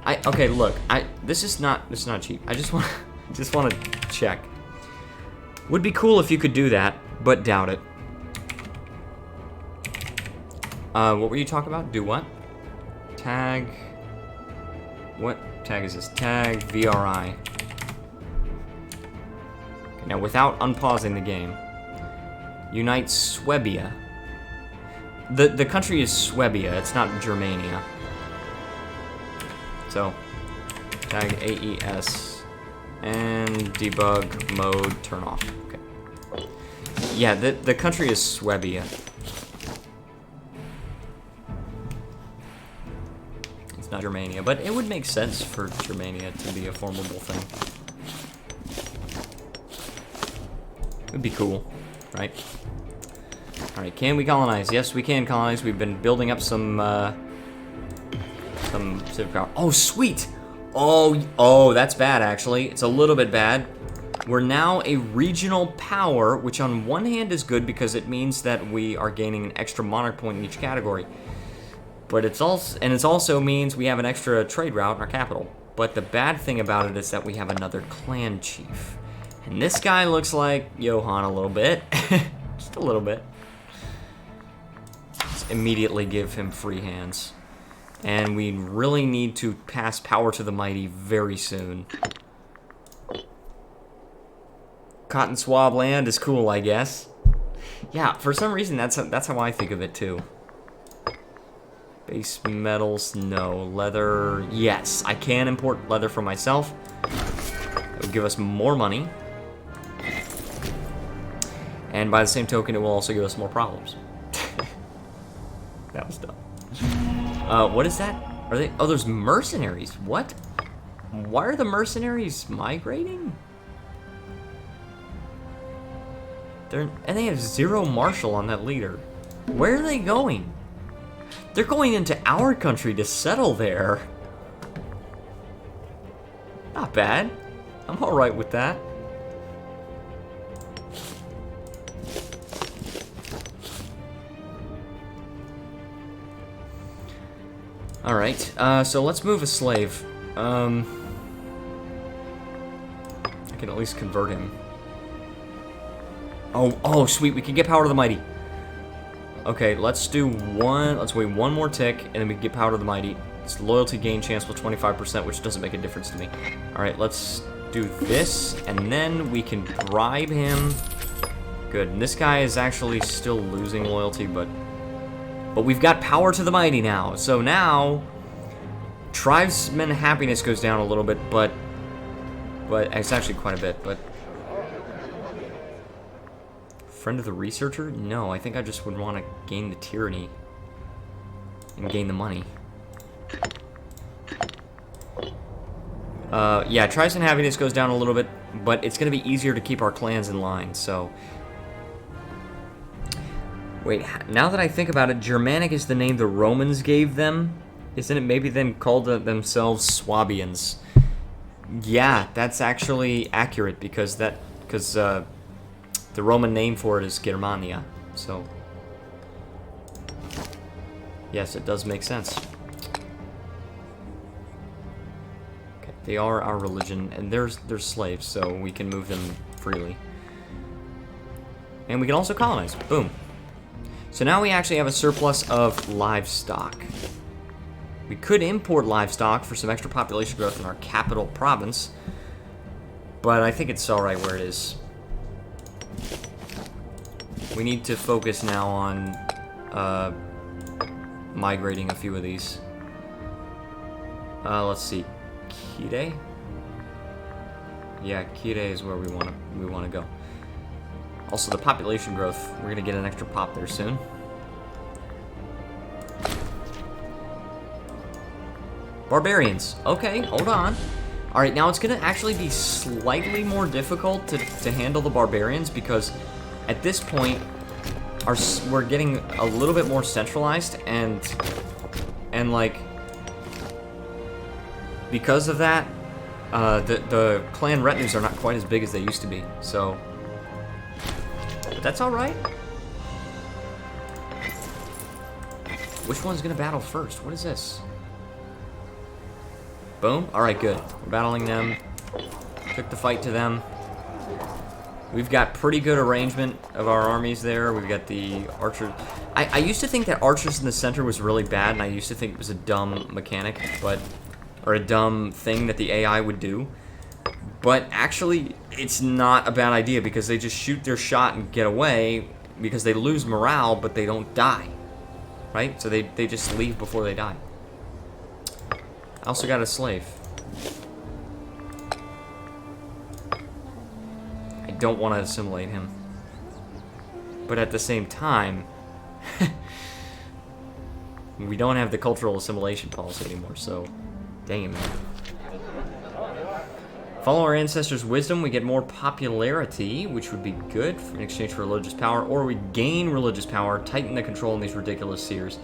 Okay, look, this is not cheap. I just want to check. Would be cool if you could do that, but doubt it. What were you talking about? Do what? Tag. What tag is this? Tag VRI. Okay, now, without unpausing the game. Unite Swabia. The country is Swabia, it's not Germania. So, tag AES. And debug mode turn off. Okay. Yeah, the country is Swabia. It's not Germania, but it would make sense for Germania to be a formidable thing. It would be cool, right? Alright, can we colonize? Yes, we can colonize. We've been building up some civic power. Oh, sweet! Oh, that's bad, actually. It's a little bit bad. We're now a regional power, which on one hand is good because it means that we are gaining an extra monarch point in each category. But it also means we have an extra trade route in our capital. But the bad thing about it is that we have another clan chief. And this guy looks like Johan a little bit. Just a little bit. Let's immediately give him free hands. And we really need to pass power to the mighty very soon. Cotton swab land is cool, I guess. Yeah, for some reason that's how I think of it too. Base metals, no. Leather, yes. I can import leather for myself. It would give us more money. And by the same token, it will also give us more problems. That was dumb. What is that? Are they? Oh, there's mercenaries. What? Why are the mercenaries migrating? And they have 0 marshal on that leader. Where are they going? They're going into our country to settle there. Not bad. I'm alright with that. Alright, so let's move a slave. I can at least convert him. Oh, sweet. We can get power to the mighty. Okay, let's do one. Let's wait one more tick, and then we can get power to the mighty. It's loyalty gain chance plus 25%, which doesn't make a difference to me. All right, let's do this, and then we can bribe him. Good. And this guy is actually still losing loyalty, but we've got power to the mighty now. So now, tribesmen happiness goes down a little bit, but it's actually quite a bit. But friend of the researcher? No, I think I just would want to gain the tyranny and gain the money. Yeah, tribesmen happiness goes down a little bit, but it's going to be easier to keep our clans in line. So, wait. Now that I think about it, Germanic is the name the Romans gave them. Isn't it maybe them called themselves Swabians? Yeah, that's actually accurate because the Roman name for it is Germania. So, yes, it does make sense. Okay, they are our religion, and they're slaves, so we can move them freely. And we can also colonize. Boom. So now we actually have a surplus of livestock. We could import livestock for some extra population growth in our capital province, but I think it's alright where it is. We need to focus now on migrating a few of these. Let's see, Kire? Yeah, Kire is where we want to go. Also, the population growth, we're gonna get an extra pop there soon. Barbarians. Okay, hold on. Alright, now it's gonna actually be slightly more difficult to handle the barbarians because at this point, we're getting a little bit more centralized, and like, because of that, the clan retinues are not quite as big as they used to be, so, but that's alright. Which one's gonna battle first? What is this? Boom. Alright, good. We're battling them. Took the fight to them. We've got pretty good arrangement of our armies there. We've got the archers. I used to think that archers in the center was really bad, and I used to think it was a dumb mechanic, or a dumb thing that the AI would do. But actually, it's not a bad idea because they just shoot their shot and get away because they lose morale, but they don't die. Right? So they just leave before they die. I also got a slave. I don't want to assimilate him. But at the same time, we don't have the cultural assimilation policy anymore, so dang it, man. Follow our ancestors' wisdom, we get more popularity, which would be good in exchange for religious power, or we gain religious power, tighten the control in these ridiculous seers.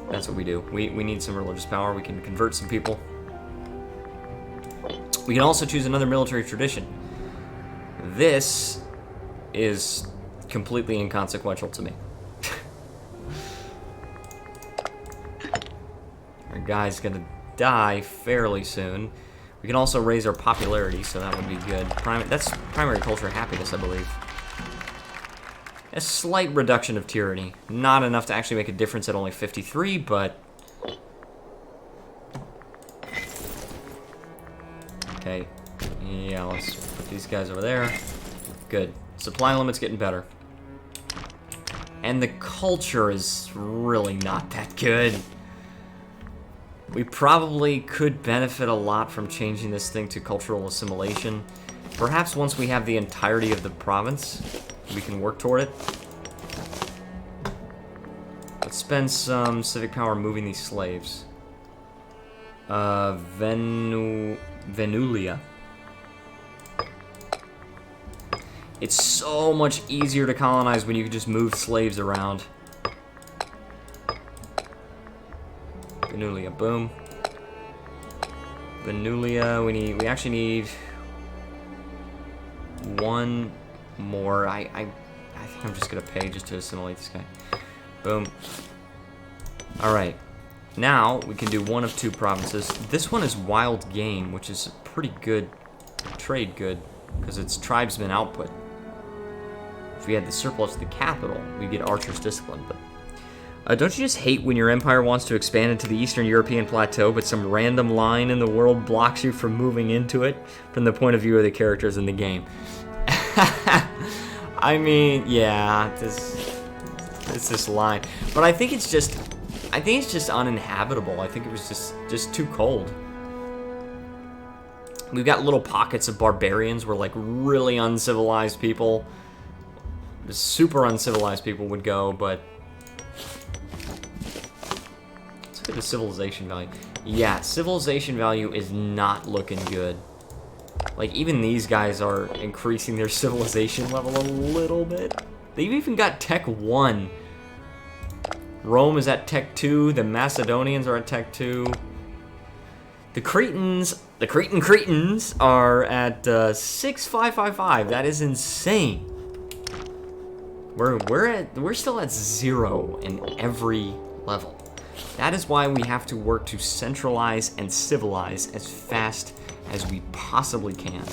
That's what we do. We need some religious power. We can convert some people. We can also choose another military tradition. This is completely inconsequential to me. Our guy's gonna die fairly soon. We can also raise our popularity, so that would be good. That's primary culture happiness, I believe. A slight reduction of tyranny. Not enough to actually make a difference at only 53, but... Okay. Yeah, let's put these guys over there. Good. Supply limit's getting better. And the culture is really not that good. We probably could benefit a lot from changing this thing to cultural assimilation. Perhaps once we have the entirety of the province, we can work toward it. Let's spend some civic power moving these slaves. Venulia. It's so much easier to colonize when you can just move slaves around. Venulia, boom. Venulia, we actually need one more. I think I'm just gonna pay just to assimilate this guy. Boom. Alright. Now we can do one of two provinces. This one is wild game, which is pretty good trade good, because it's tribesman output. If we had the surplus to the capital, we'd get Archer's Discipline, but... don't you just hate when your empire wants to expand into the Eastern European plateau, but some random line in the world blocks you from moving into it from the point of view of the characters in the game? I mean, yeah, it's this line. But I think it's just uninhabitable. I think it was just too cold. We've got little pockets of barbarians where, like, really uncivilized people, the super uncivilized people would go, but... Let's look at the civilization value. Yeah, civilization value is not looking good. Like, even these guys are increasing their civilization level a little bit. They've even got Tech 1. Rome is at Tech 2. The Macedonians are at Tech 2. The Cretans are at 6555. That is insane. We're still at 0 in every level. That is why we have to work to centralize and civilize as fast as we possibly can.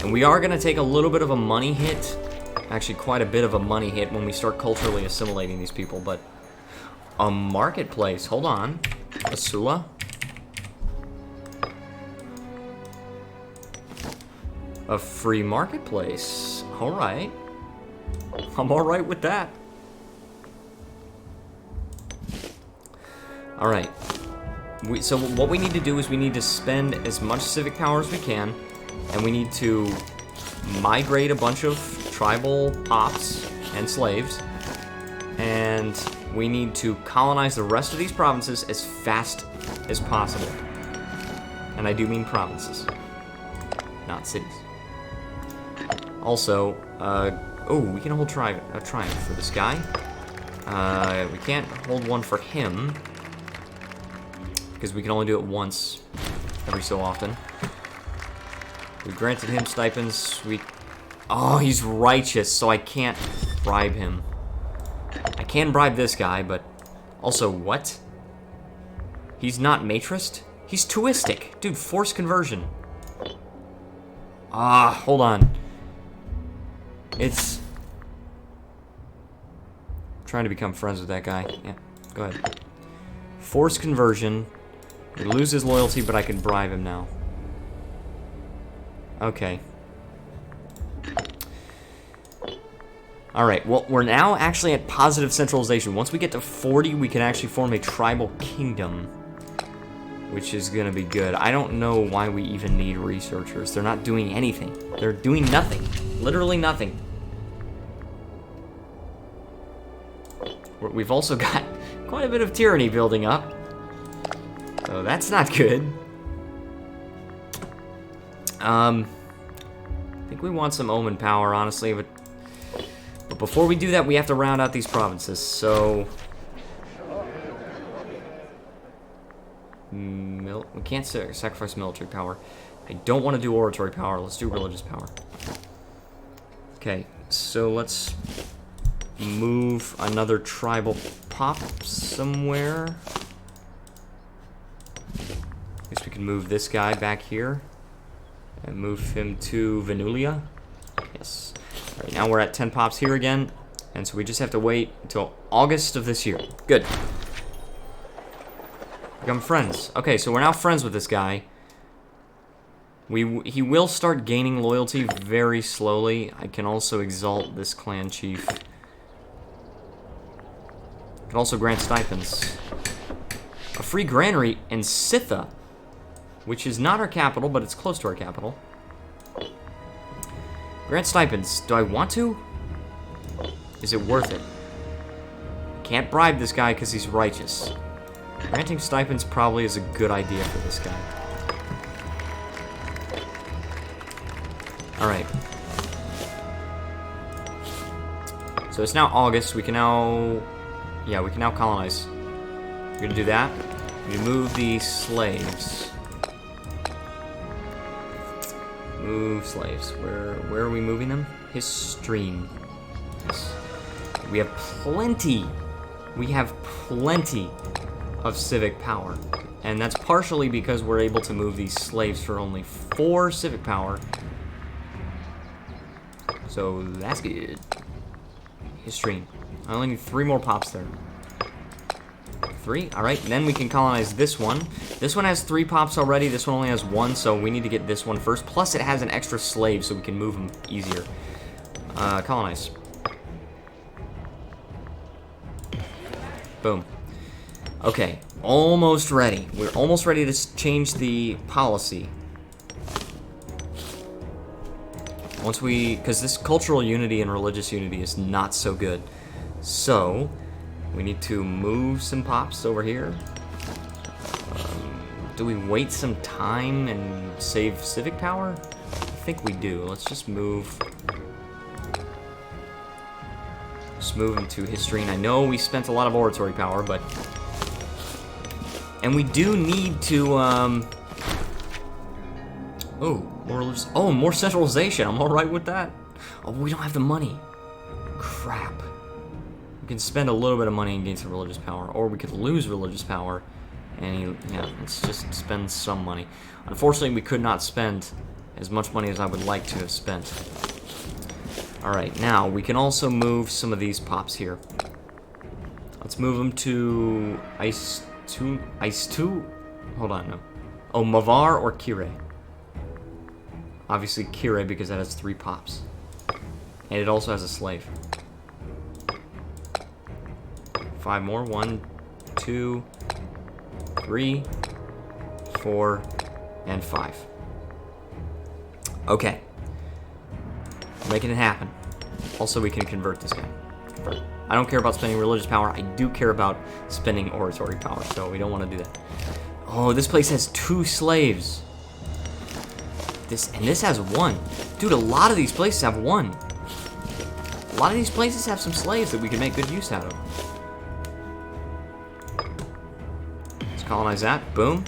And we are going to take a little bit of a money hit. Actually, quite a bit of a money hit when we start culturally assimilating these people, but... A marketplace. Hold on. Asula. A free marketplace. Alright. I'm alright with that. Alright. So what we need to do is we need to spend as much civic power as we can, and we need to migrate a bunch of tribal pops and slaves, and we need to colonize the rest of these provinces as fast as possible. And I do mean provinces, not cities. Also, oh, we can hold a triumph for this guy. We can't hold one for him, because we can only do it once every so often. We granted him stipends. Oh, he's righteous, so I can't bribe him. I can bribe this guy, but also what? He's not matrist? He's tuistic. Dude, forced conversion. Hold on. It's... I'm trying to become friends with that guy. Yeah, go ahead. Forced conversion. He loses loyalty, but I can bribe him now. Okay. Alright, well, we're now actually at positive centralization. Once we get to 40, we can actually form a tribal kingdom, which is gonna be good. I don't know why we even need researchers. They're not doing anything. They're doing nothing. Literally nothing. We've also got quite a bit of tyranny building up, so that's not good. I think we want some omen power, honestly, but before we do that, we have to round out these provinces, so... We can't sacrifice military power. I don't want to do oratory power. Let's do religious power. Okay, so let's move another tribal pop somewhere. I guess we can move this guy back here and move him to Venulia. Yes. All right, now we're at 10 pops here again, and so we just have to wait until August of this year. Good. Become friends. Okay, so we're now friends with this guy. He will start gaining loyalty very slowly. I can also exalt this clan chief. I can also grant stipends. A free granary in Sitha, which is not our capital, but it's close to our capital. Grant stipends. Do I want to? Is it worth it? Can't bribe this guy because he's righteous. Granting stipends probably is a good idea for this guy. Alright. So it's now August. We can now... Yeah, we can now colonize. We're gonna do that. We move the slaves. Move slaves. Where are we moving them? His stream. Yes. We have plenty. We have plenty of civic power. And that's partially because we're able to move these slaves for only 4 civic power. So that's good. History. I only need 3 more pops there. 3? Alright, then we can colonize this one. This one has 3 pops already. This one only has 1, so we need to get this one first. Plus, it has an extra slave, so we can move them easier. Colonize. Boom. Okay, almost ready. We're almost ready to change the policy. Once we... because this cultural unity and religious unity is not so good. So, we need to move some pops over here. Do we wait some time and save civic power? I think we do. Let's just move... just move into history. And I know we spent a lot of oratory power, but... and we do need to, more centralization. I'm alright with that. Oh, we don't have the money. Crap. We can spend a little bit of money and gain some religious power, or we could lose religious power, and yeah, let's just spend some money. Unfortunately, we could not spend as much money as I would like to have spent. Alright, now, we can also move some of these pops here. Let's move them to Ice 2? Hold on, no. Oh, Mavar or Kire? Obviously Kire, because that has 3 pops. And it also has a slave. 5 more. 1, 2, 3, 4, and 5. Okay. Making it happen. Also, we can convert this guy. Convert. I don't care about spending religious power. I do care about spending oratory power, so we don't want to do that. Oh, this place has 2 slaves. This has 1. Dude, a lot of these places have 1. A lot of these places have some slaves that we can make good use out of. Let's colonize that. Boom.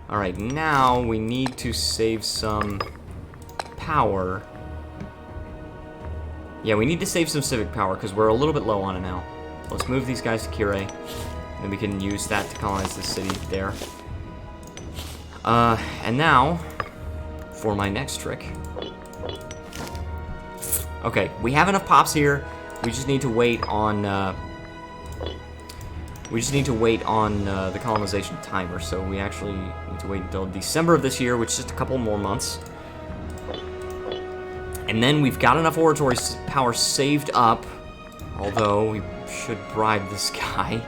Alright, now we need to save some power. Yeah, we need to save some civic power because we're a little bit low on it now. Let's move these guys to Kire. And we can use that to colonize the city there. And now, for my next trick. Okay, we have enough pops here. We just need to wait on, the colonization timer. So we actually need to wait until December of this year, which is just a couple more months. And then we've got enough oratory power saved up, although we should bribe this guy.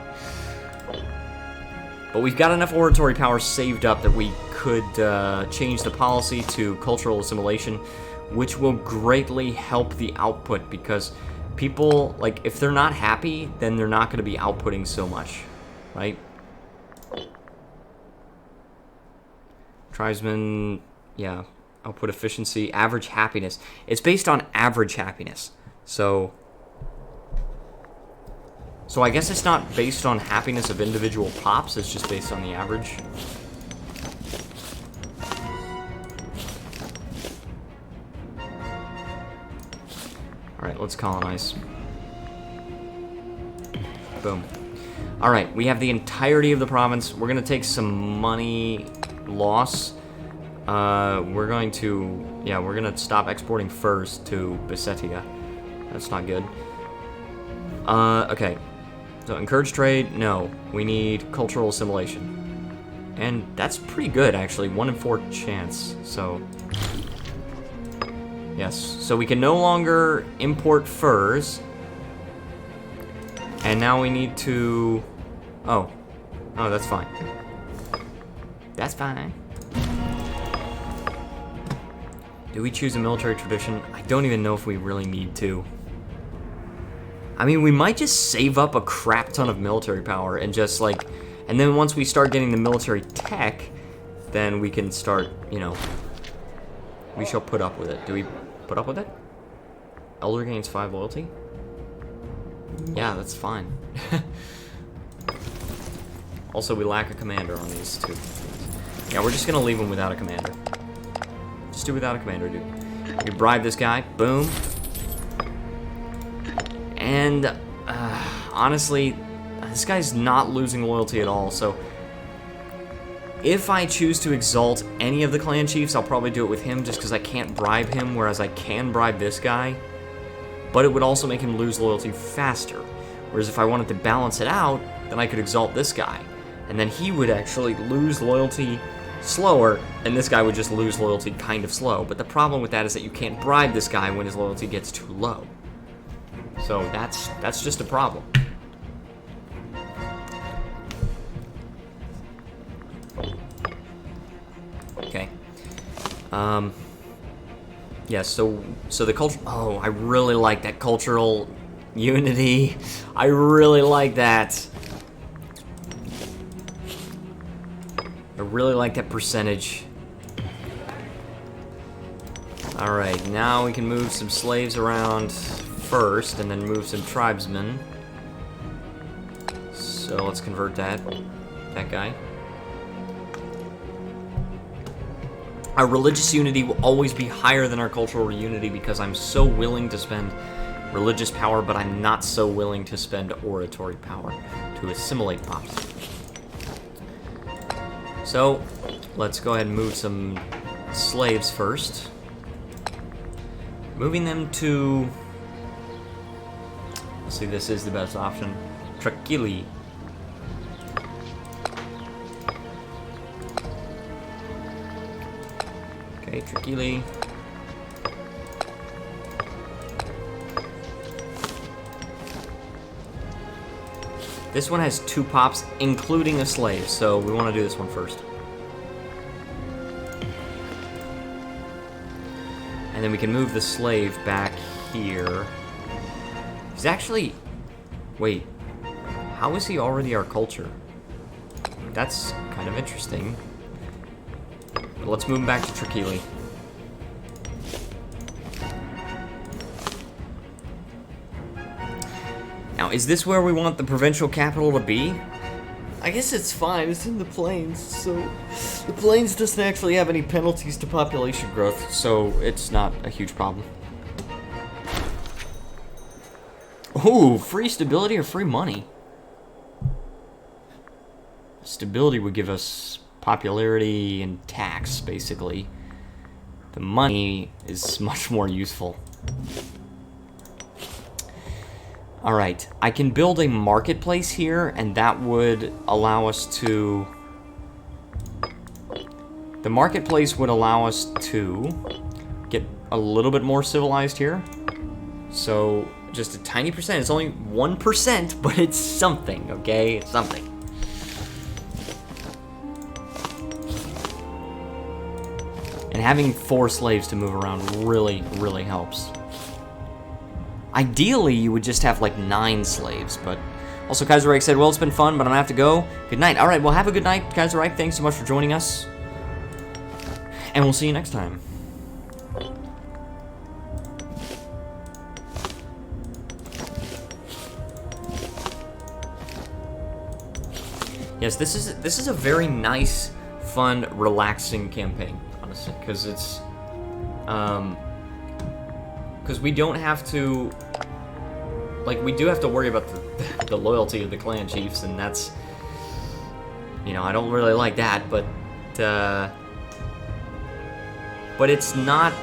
But we've got enough oratory power saved up that we could change the policy to cultural assimilation, which will greatly help the output, because people, like, if they're not happy, then they're not going to be outputting so much, right? Tribesmen, yeah. Output efficiency, average happiness. It's based on average happiness. So I guess it's not based on happiness of individual pops, it's just based on the average. Alright, let's colonize. Boom. Alright, we have the entirety of the province. We're gonna take some money loss. We're gonna stop exporting furs to Besetia. That's not good. Okay. So, encourage trade? No. We need cultural assimilation. And that's pretty good, actually. 1 in 4 chance, so... yes. So we can no longer import furs. And now we need to... oh. Oh, that's fine. That's fine. Do we choose a military tradition? I don't even know if we really need to. I mean, we might just save up a crap ton of military power and just, like... and then once we start getting the military tech, then we can start, you know... we shall put up with it. Do we put up with it? Elder gains 5 loyalty? Yeah, that's fine. Also, we lack a commander on these two. Yeah, we're just gonna leave them without a commander. Just do without a commander, dude. We can bribe this guy. Boom. And, honestly, this guy's not losing loyalty at all, so... If I choose to exalt any of the clan chiefs, I'll probably do it with him just because I can't bribe him, whereas I can bribe this guy. But it would also make him lose loyalty faster. Whereas if I wanted to balance it out, then I could exalt this guy. And then he would actually lose loyalty slower, and this guy would just lose loyalty kind of slow. But the problem with that is that you can't bribe this guy when his loyalty gets too low. So that's just a problem. Okay. Yeah, so the culture... Oh, I really like that cultural unity. I really like that. I really like that percentage. Alright, now we can move some slaves around first, and then move some tribesmen. So let's convert that guy. Our religious unity will always be higher than our cultural unity because I'm so willing to spend religious power, but I'm not so willing to spend oratory power to assimilate pops. So, let's go ahead and move some slaves first. Moving them to... Let's see, this is the best option. Trakili. Okay, Trakili. This one has 2 pops, including a slave, so we want to do this one first. And then we can move the slave back here. He's actually... Wait. How is he already our culture? That's kind of interesting. But let's move him back to Trakili. Now, is this where we want the provincial capital to be? I guess it's fine, it's in the plains, so... The plains doesn't actually have any penalties to population growth, so it's not a huge problem. Ooh, free stability or free money? Stability would give us popularity and tax, basically. The money is much more useful. Alright, I can build a marketplace here, and that would allow us to... The marketplace would allow us to get a little bit more civilized here. So, just a tiny percent. It's only 1%, but it's something, okay? It's something. And having 4 slaves to move around really, really helps. Ideally, you would just have like 9 slaves, but... Also, Kaiserreich said, well, it's been fun, but I'm gonna have to go. Good night. Alright, well, have a good night, Kaiserreich. Thanks so much for joining us. And we'll see you next time. Yes, this is a very nice, fun, relaxing campaign, honestly, because it's... Because we don't have to... Like, we do have to worry about the loyalty of the clan chiefs, and that's... You know, I don't really like that, but... But it's not...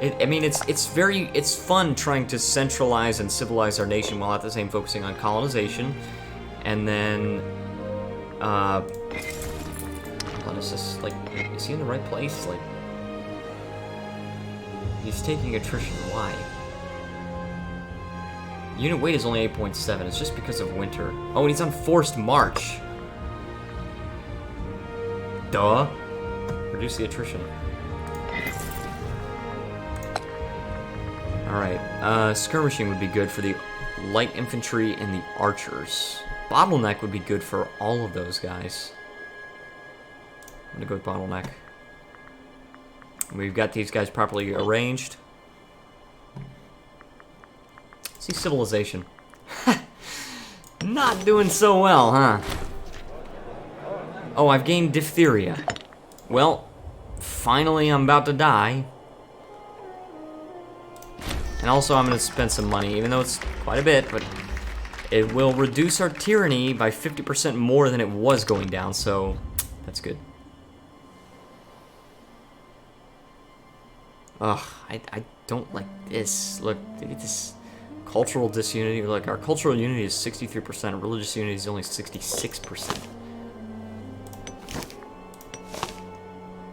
I mean, it's fun trying to centralize and civilize our nation while at the same focusing on colonization. And then... What is this? Like, is he in the right place? Like... He's taking attrition. Why? Unit weight is only 8.7. It's just because of winter. Oh, and he's on forced march. Duh. Reduce the attrition. Alright. Skirmishing would be good for the light infantry and the archers. Bottleneck would be good for all of those guys. I'm gonna go with bottleneck. We've got these guys properly arranged. Let's see civilization. Not doing so well, huh? Oh, I've gained diphtheria. Well, finally I'm about to die. And also I'm going to spend some money, even though it's quite a bit, but it will reduce our tyranny by 50% more than it was going down, so that's good. Ugh, I don't like this. Look at this cultural disunity. Look, our cultural unity is 63%, religious unity is only 66%.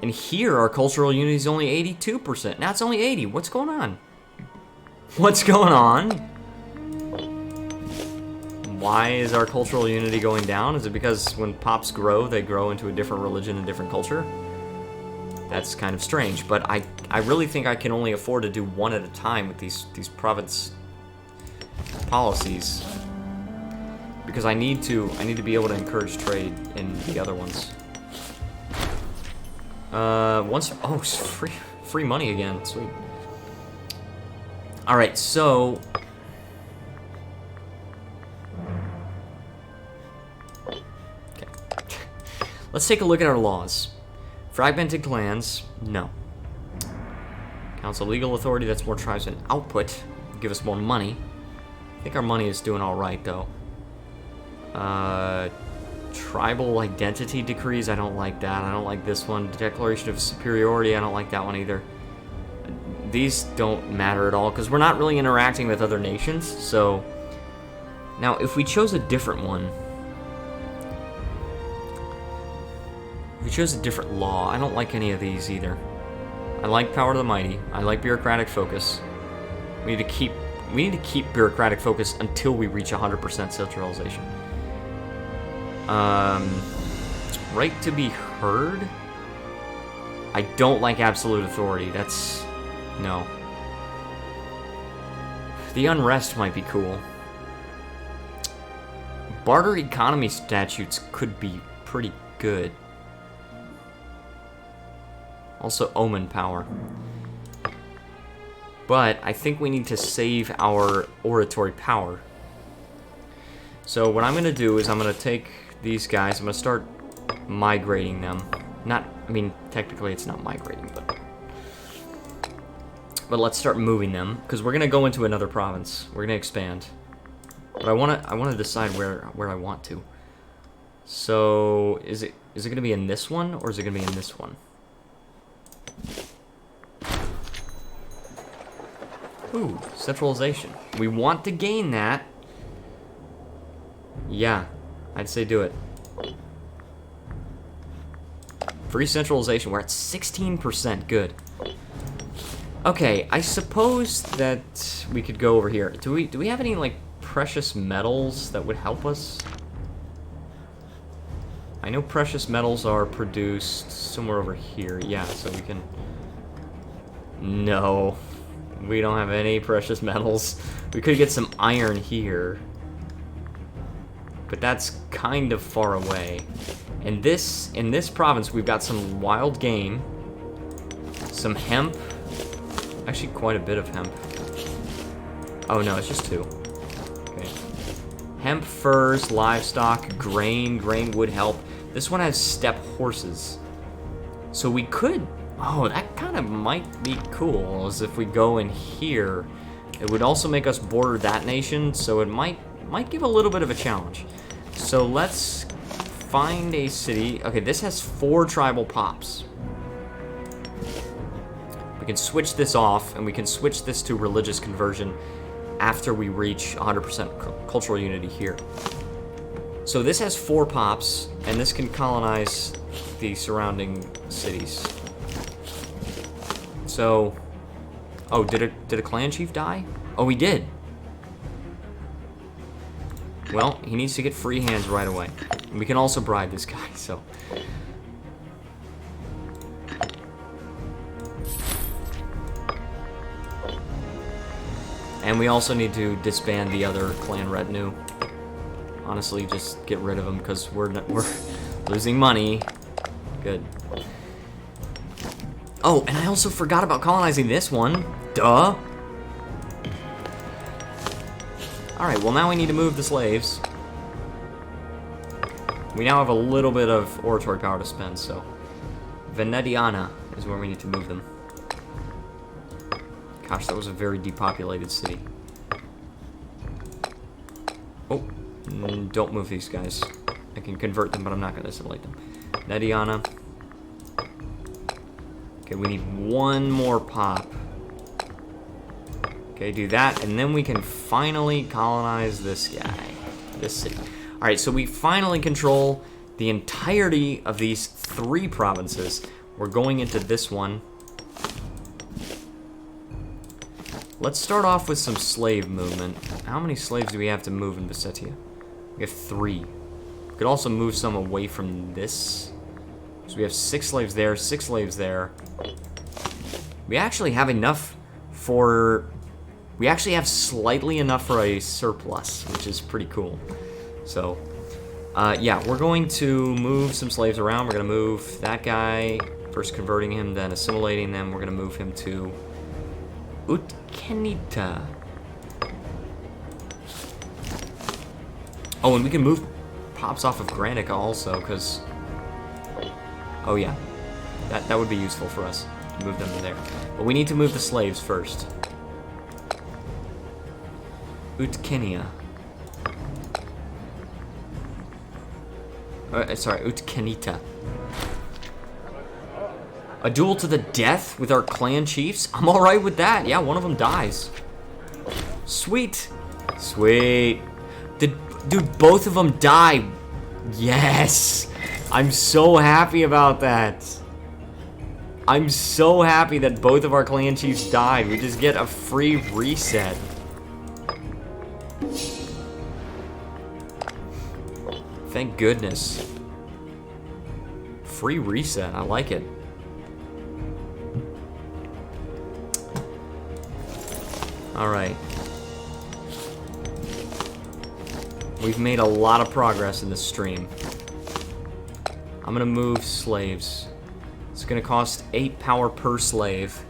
And here, our cultural unity is only 82%. Now it's only 80. What's going on? What's going on? Why is our cultural unity going down? Is it because when pops grow, they grow into a different religion and different culture? That's kind of strange, but I really think I can only afford to do one at a time with these province policies. Because I need to be able to encourage trade in the other ones. It's free money again. Sweet. All right, so okay. Let's take a look at our laws. Fragmented clans, no. Council legal authority, that's more tribes and output. Give us more money. I think our money is doing all right though. Tribal identity decrees, I don't like that. I don't like this one. Declaration of superiority, I don't like that one either. These don't matter at all because we're not really interacting with other nations. So now if we chose a different one, if we chose a different law, I don't like any of these either. I like power to the mighty. I like bureaucratic focus. We need to keep bureaucratic focus until we reach 100% centralization. Right to be heard. I don't like absolute authority. That's no. The unrest might be cool. Barter economy statutes could be pretty good. Also omen power. But I think we need to save our oratory power. So what I'm going to do is I'm going to take these guys, I'm going to start migrating them. Technically it's not migrating, but let's start moving them, because we're going to go into another province. We're going to expand. But I want to decide where I want to. So, is it going to be in this one, or is it going to be in this one? Ooh, centralization. We want to gain that. Yeah, I'd say do it. Free centralization, we're at 16%, good. Okay, I suppose that we could go over here. Do we have any, like, precious metals that would help us? I know precious metals are produced somewhere over here. Yeah, so we can... No. We don't have any precious metals. We could get some iron here. But that's kind of far away. In this province, we've got some wild game. Some hemp. Actually, quite a bit of hemp. Oh, no, it's just 2. Okay. Hemp, furs, livestock, grain. Grain would help. This one has steppe horses. So we could... Oh, that kind of might be cool, as if we go in here. It would also make us border that nation, so it might give a little bit of a challenge. So let's find a city. Okay, this has 4 tribal pops. We can switch this off, and we can switch this to religious conversion after we reach 100% cultural unity here. So this has 4 pops, and this can colonize the surrounding cities. So, oh, did a clan chief die? Oh, he did. Well, he needs to get free hands right away. And we can also bribe this guy, so. And we also need to disband the other clan retinue. Honestly, just get rid of them because we're losing money. Good. Oh, and I also forgot about colonizing this one. Duh. Alright, well now we need to move the slaves. We now have a little bit of oratory power to spend, so... Venetiana is where we need to move them. Gosh, that was a very depopulated city. Oh, don't move these guys. I can convert them, but I'm not going to assimilate them. Nediana. Okay, we need one more pop. Okay, do that, and then we can finally colonize this guy. This city. Alright, so we finally control the entirety of these 3 provinces. We're going into this one. Let's start off with some slave movement. How many slaves do we have to move in Besetia? We have 3. We could also move some away from this. So we have 6 slaves there, 6 slaves there. We actually have enough for... We actually have slightly enough for a surplus, which is pretty cool. So, yeah, we're going to move some slaves around. We're going to move that guy, first converting him, then assimilating them. We're going to move him to Utkenita. Oh, and we can move pops off of Granica also, because... Oh, yeah. That would be useful for us. Move them to there. But we need to move the slaves first. Utkenia. Sorry, Utkenita. A duel to the death with our clan chiefs? I'm alright with that. Yeah, one of them dies. Sweet. Sweet. Dude, both of them die. Yes. I'm so happy about that. I'm so happy that both of our clan chiefs died. We just get a free reset. Thank goodness. Free reset. I like it. Alright. We've made a lot of progress in this stream. I'm gonna move slaves. It's gonna cost 8 power per slave.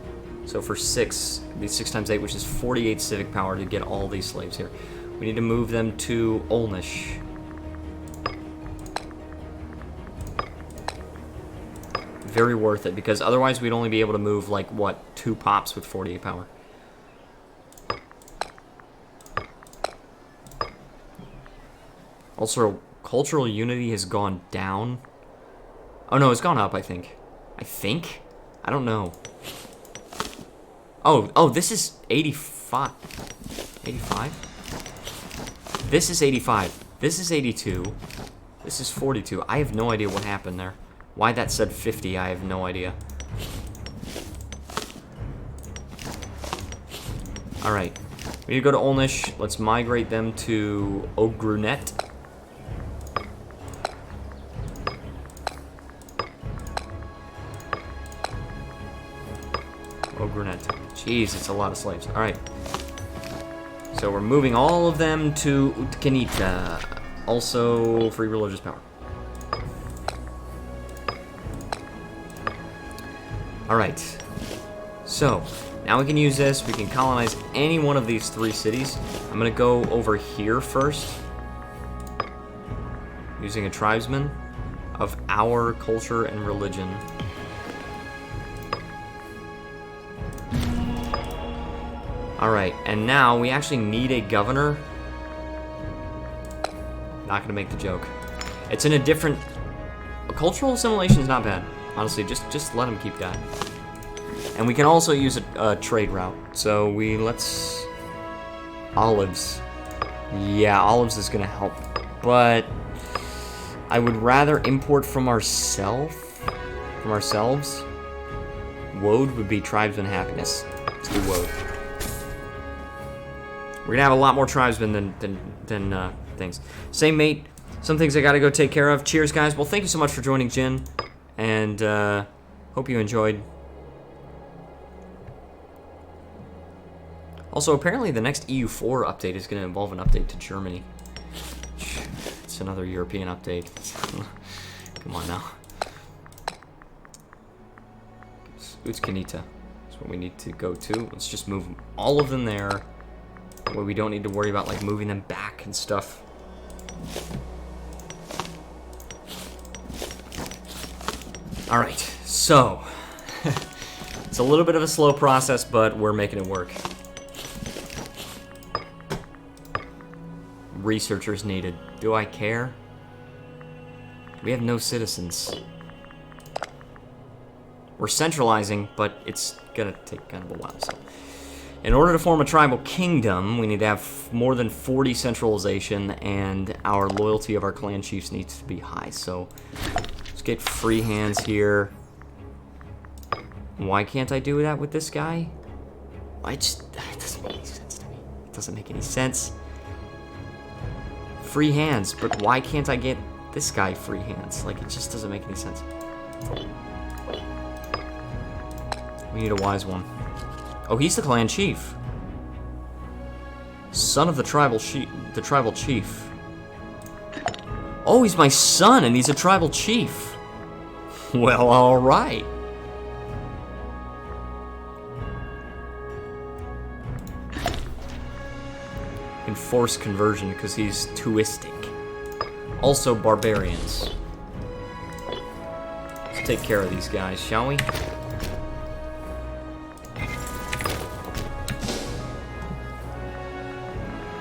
So for 6, it'd be 6 times 8, which is 48 civic power to get all these slaves here. We need to move them to Olnish. Very worth it, because otherwise we'd only be able to move, like, what, 2 pops with 48 power. Also, cultural unity has gone down. Oh, no, it's gone up, I think. I don't know. Oh, this is 85. 85? This is 85. This is 82. This is 42. I have no idea what happened there. Why that said 50, I have no idea. Alright. We need to go to Olnish. Let's migrate them to Ogrunet. Ogrunet. Jeez, it's a lot of slaves. Alright. So we're moving all of them to Utkenita. Also, free religious power. Alright. So, now we can use this. We can colonize any one of these 3 cities. I'm going to go over here first. Using a tribesman of our culture and religion. Alright, and now we actually need a governor. Not gonna make the joke. It's in a different... Cultural assimilation is not bad. Honestly, just let him keep that. And we can also use a trade route. So let's... Olives. Yeah, olives is gonna help. But... I would rather import from ourselves. Woad would be tribesman happiness. Let's do Woad. We're gonna have a lot more tribesmen than things. Same mate. Some things I gotta go take care of. Cheers, guys. Well, thank you so much for joining, Jin. And hope you enjoyed. Also, apparently the next EU4 update is gonna involve an update to Germany. It's another European update. Come on now. Utskanita is what we need to go to. Let's just move all of them there. Where we don't need to worry about, like, moving them back and stuff. Alright, so... it's a little bit of a slow process, but we're making it work. researchers needed. Do I care? We have no citizens. We're centralizing, but it's gonna take kind of a while, so. In order to form a tribal kingdom, we need to have more than 40 centralization, and our loyalty of our clan chiefs needs to be high, so let's get free hands here. Why can't I do that with this guy? It doesn't make any sense to me. It doesn't make any sense. Free hands, but why can't I get this guy free hands? Like, it just doesn't make any sense. We need a wise one. Oh, he's the clan chief. Son of the tribal chief. Oh, he's my son, and he's a tribal chief. Well, all right. Enforced conversion because he's tuistic. Also, barbarians. Let's take care of these guys, shall we?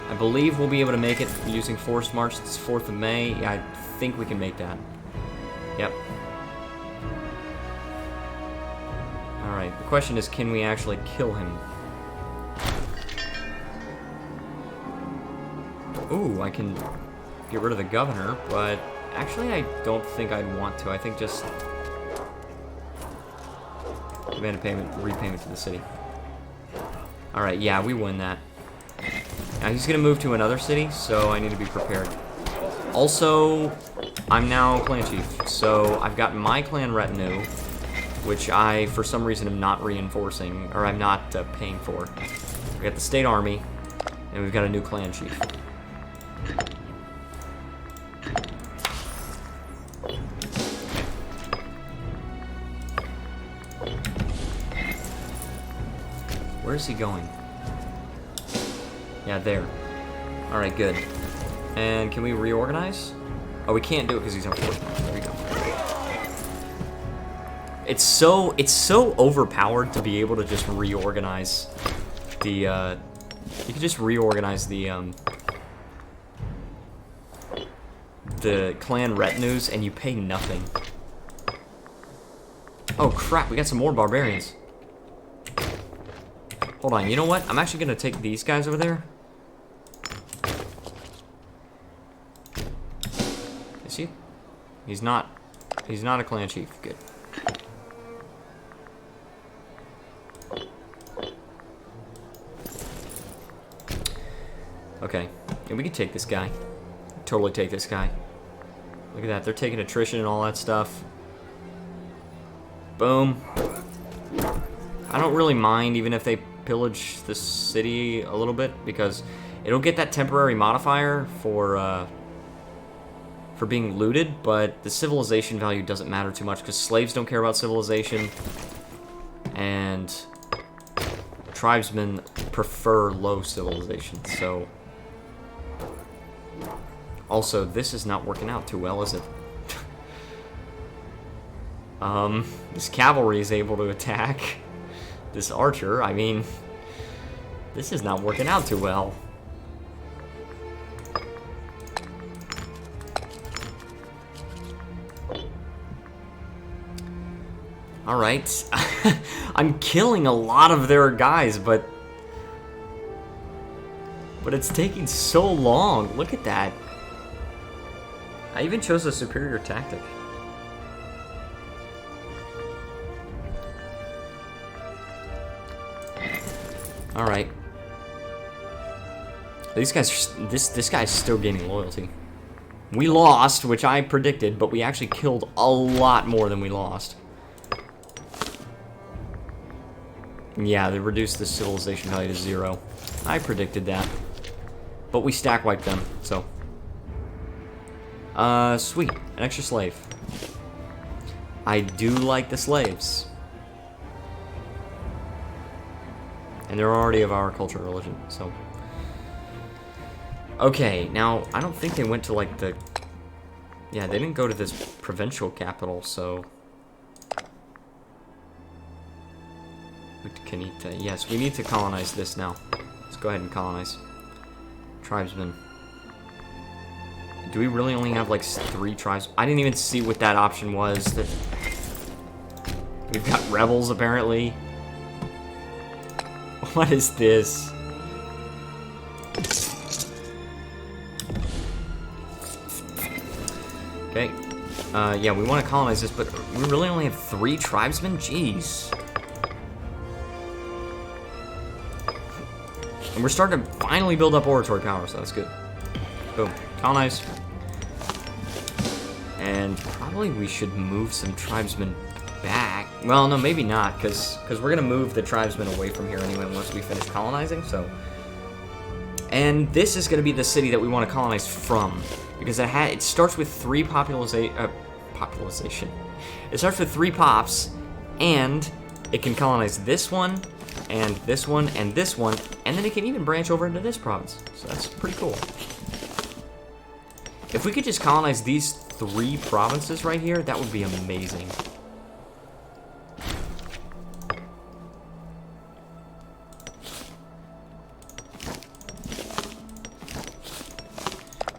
I believe we'll be able to make it using forced march. It's 4th of May. Yeah, I think we can make that. Yep. Alright, the question is, can we actually kill him? Ooh, I can get rid of the governor, but actually I don't think I'd want to. I think just demand a payment, repayment to the city. Alright, yeah, we win that. Now he's gonna move to another city, so I need to be prepared. Also, I'm now clan chief, so I've got my clan retinue, which I, for some reason, am not reinforcing, or I'm not paying for. We got the state army, and we've got a new clan chief. Where is he going? Yeah, there. Alright, good. And can we reorganize? Oh, we can't do it because he's on 4. There we go. It's so overpowered to be able to just reorganize the, you can just reorganize the clan retinues and you pay nothing. Oh crap, we got some more barbarians. Hold on, you know what? I'm actually gonna take these guys over there. Is he? He's not a clan chief. Good. Okay, and we can take this guy. Totally take this guy. Look at that, they're taking attrition and all that stuff. Boom. I don't really mind even if they pillage the city a little bit, because it'll get that temporary modifier for being looted, but the civilization value doesn't matter too much, because slaves don't care about civilization, and tribesmen prefer low civilization, so... Also, this is not working out too well, is it? This cavalry is able to attack this archer. I mean, this is not working out too well. Alright. I'm killing a lot of their guys, but it's taking so long. Look at that. I even chose a superior tactic. All right. These guys, this guy's still gaining loyalty. We lost, which I predicted, but we actually killed a lot more than we lost. Yeah, they reduced the civilization value to 0. I predicted that. But we stack wiped them, so. Sweet. An extra slave. I do like the slaves. And they're already of our culture religion, so. Okay, now, I don't think they went to, like, the... Yeah, they didn't go to this provincial capital, so... Yes, we need to colonize this now. Let's go ahead and colonize. Tribesmen. Do we really only have like 3 tribes? I didn't even see what that option was. We've got rebels apparently. What is this? Okay. Yeah, we want to colonize this, but we really only have 3 tribesmen? Jeez. And we're starting to finally build up oratory power, so that's good. Boom. Colonize. And probably we should move some tribesmen back. Well, no, maybe not, because we're going to move the tribesmen away from here anyway once we finish colonizing, so... And this is going to be the city that we want to colonize from, because it starts with 3 population. It starts with 3 pops, and it can colonize this one, and this one, and this one, and then it can even branch over into this province. So that's pretty cool. If we could just colonize these 3 provinces right here, that would be amazing.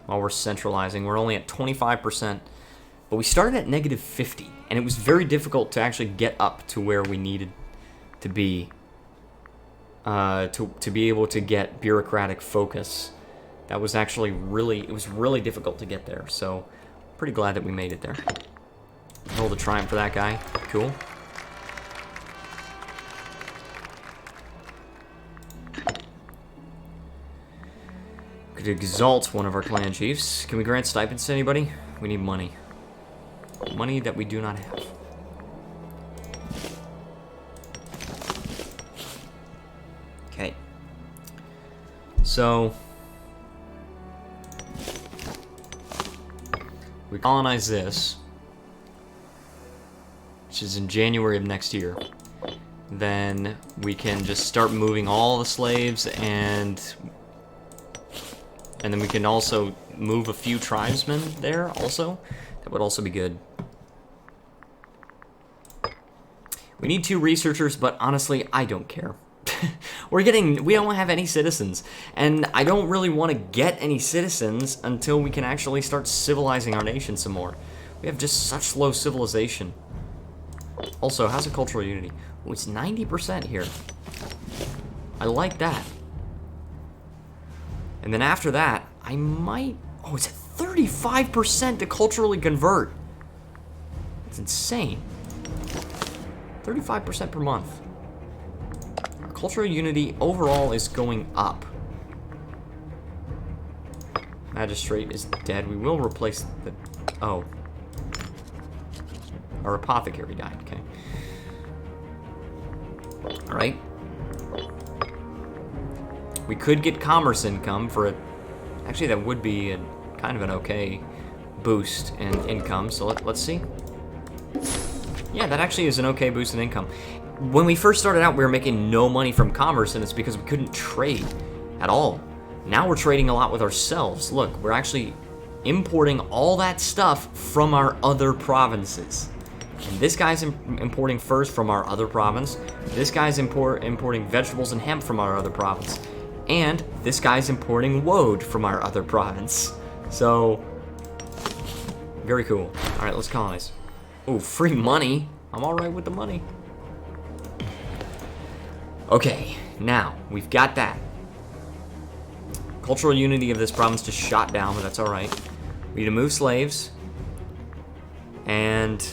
While we're centralizing, we're only at 25%, but we started at negative 50, and it was very difficult to actually get up to where we needed to be, to be able to get bureaucratic focus. That was actually it was really difficult to get there, so pretty glad that we made it there. Roll the triumph for that guy. Cool. Could exalt one of our clan chiefs. Can we grant stipends to anybody? We need money. Money that we do not have. Okay. So... we colonize this, which is in January of next year. Then we can just start moving all the slaves, and then we can also move a few tribesmen there also. That would also be good. We need 2 researchers, but honestly, I don't care. We don't have any citizens, and I don't really want to get any citizens until we can actually start civilizing our nation some more. We have just such low civilization. Also, how's the cultural unity? Oh, it's 90% here. I like that. And then after that, I might... oh, it's at 35% to culturally convert. That's insane. 35% per month. Cultural unity overall is going up. Magistrate is dead. We will replace the... oh. Our apothecary died. Okay. Alright. We could get commerce income for a... actually, that would be kind of an okay boost in income. So let's see. Yeah, that actually is an okay boost in income. When we first started out, we were making no money from commerce, and it's because we couldn't trade at all. Now we're trading a lot with ourselves. Look, we're actually importing all that stuff from our other provinces. And this guy's importing furs from our other province. This guy's importing vegetables and hemp from our other province. And this guy's importing woad from our other province. So, very cool. All right, let's colonize. Ooh, free money. I'm all right with the money. Okay, now, we've got that. Cultural unity of this province just shot down, but that's alright. We need to move slaves. And,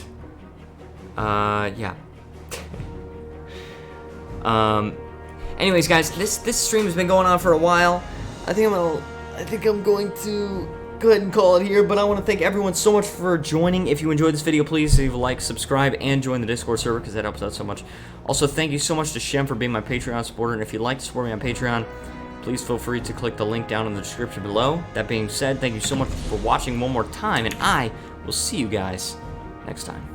yeah. Anyways, guys, this stream has been going on for a while. I think I'm going to go ahead and call it here, but I want to thank everyone so much for joining. If you enjoyed this video, please leave a like, subscribe, and join the Discord server, because that helps out so much. Also, thank you so much to Shem for being my Patreon supporter, and if you'd like to support me on Patreon, please feel free to click the link down in the description below. That being said, thank you so much for watching one more time, and I will see you guys next time.